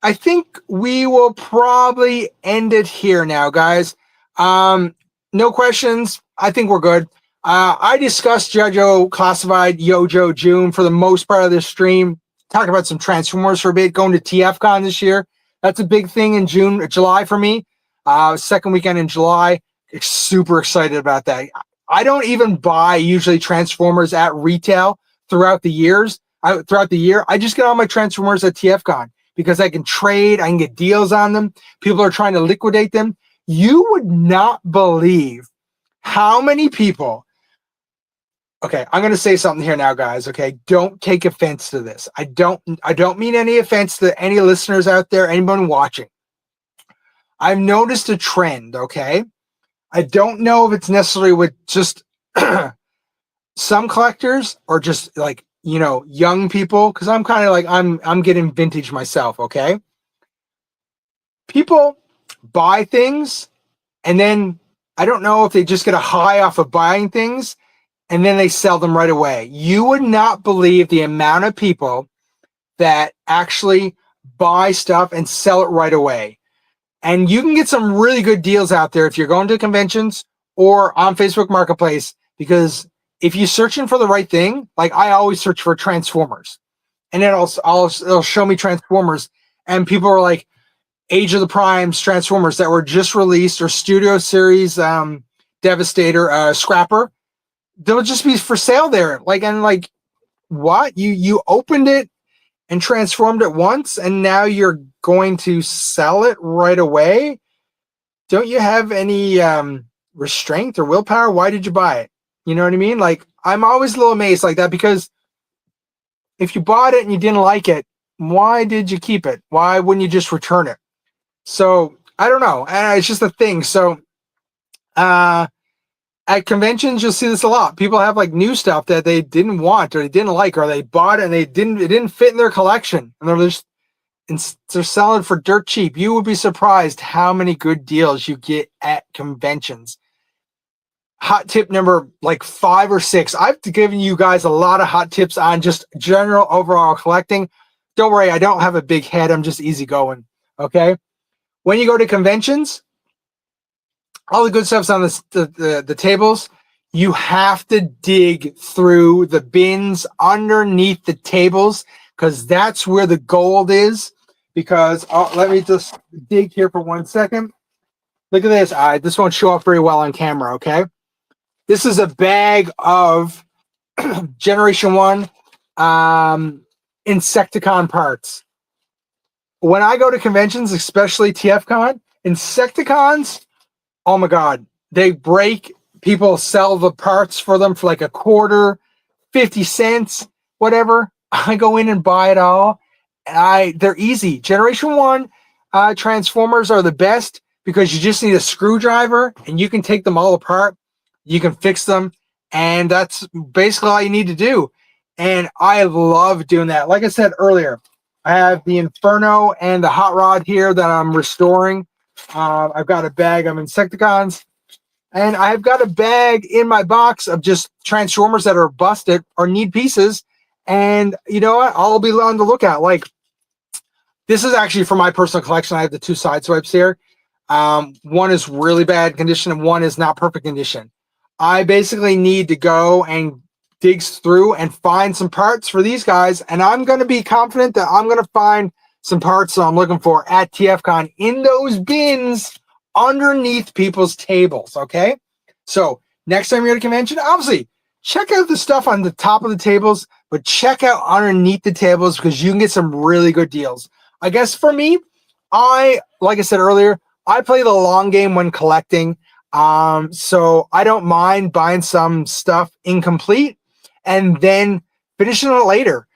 I think we will probably end it here now, guys. No questions. I think we're good. I discussed JoJo Classified Yojo June for the most part of this stream. Talked about some Transformers for a bit, going to TFCon this year. That's a big thing in July for me. Second weekend in July. Super excited about that. I don't even buy usually Transformers at retail throughout the year. I just get all my Transformers at TFCon because I can trade, I can get deals on them. People are trying to liquidate them. You would not believe how many people. Okay, I'm going to say something here now, guys. Okay, don't take offense to this. I don't mean any offense to any listeners out there, anyone watching. I've noticed a trend, okay? I don't know if it's necessarily with just some collectors or just like, young people, because I'm kind of like, I'm getting vintage myself, okay? People buy things and then I don't know if they just get a high off of buying things and then they sell them right away. You would not believe the amount of people that actually buy stuff and sell it right away. And you can get some really good deals out there if you're going to conventions or on Facebook Marketplace, because if you're searching for the right thing, like I always search for Transformers, and then it'll show me Transformers, and people are like Age of the Primes Transformers that were just released or Studio Series Devastator Scrapper. They'll just be for sale there. Like what? You opened it and transformed it once, and now you're going to sell it right away? Don't you have any restraint or willpower? Why did you buy it? You know what I mean? Like, I'm always a little amazed like that, because if you bought it and you didn't like it, why did you keep it? Why wouldn't you just return it? So I don't know. It's just a thing. So at conventions, you'll see this a lot. People have like new stuff that they didn't want or they didn't like, or they bought it and it didn't fit in their collection, and they're selling for dirt cheap. You would be surprised how many good deals you get at conventions. Hot tip number like 5 or 6. I've given you guys a lot of hot tips on just general overall collecting. Don't worry, I don't have a big head. I'm just easygoing. Okay. When you go to conventions, all the good stuff's on the tables. you have to dig through the bins underneath the tables because that's where the gold is. Because let me just dig here for 1 second. Look at this. This won't show up very well on camera, okay? This is a bag of Generation 1 Insecticon parts. When I go to conventions, especially TFCon, Insecticons, oh my God, they break. People sell the parts for them for like a quarter, 50 cents, whatever. I go in and buy it all. And they're easy. Generation 1 Transformers are the best because you just need a screwdriver and you can take them all apart. You can fix them. And that's basically all you need to do. And I love doing that. Like I said earlier, I have the Inferno and the Hot Rod here that I'm restoring. I've got a bag of Insecticons. And I've got a bag in my box of just Transformers that are busted or need pieces. And you know what? I'll be on the lookout. Like, this is actually for my personal collection. I have the 2 side swipes here. One is really bad condition and one is not perfect condition. I basically need to go and dig through and find some parts for these guys. And I'm going to be confident that I'm going to find some parts that I'm looking for at TFCon in those bins underneath people's tables, okay? So next time you're at a convention, obviously, check out the stuff on the top of the tables, but check out underneath the tables because you can get some really good deals. I guess for me, like I said earlier, I play the long game when collecting. So I don't mind buying some stuff incomplete and then finishing it later.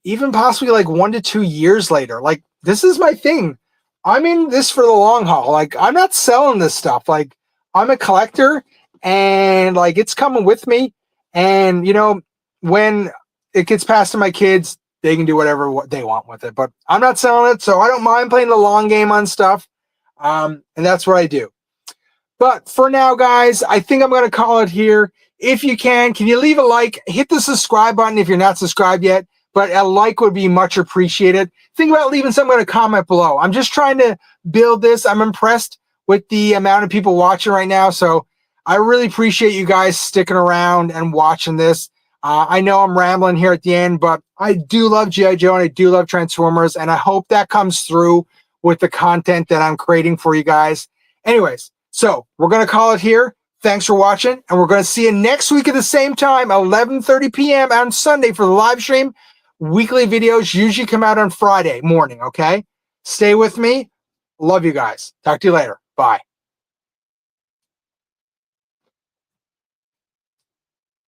Even possibly like 1 to 2 years later. Like, this is my thing. I'm in this for the long haul. Like, I'm not selling this stuff. Like, I'm a collector and like it's coming with me. And you know, when it gets passed to my kids, they can do whatever they want with it. But I'm not selling it, so I don't mind playing the long game on stuff. And that's what I do. But for now, guys, I think I'm going to call it here. If you can you leave a like? Hit the subscribe button if you're not subscribed yet. But a like would be much appreciated. Think about leaving some kind of comment below. I'm just trying to build this. I'm impressed with the amount of people watching right now. So I really appreciate you guys sticking around and watching this. I know I'm rambling here at the end, but I do love G.I. Joe and I do love Transformers. And I hope that comes through with the content that I'm creating for you guys. Anyways, so we're going to call it here. Thanks for watching. And we're going to see you next week at the same time, 11:30 p.m. on Sunday for the live stream. Weekly videos usually come out on Friday morning, okay? Stay with me. Love you guys. Talk to you later. Bye.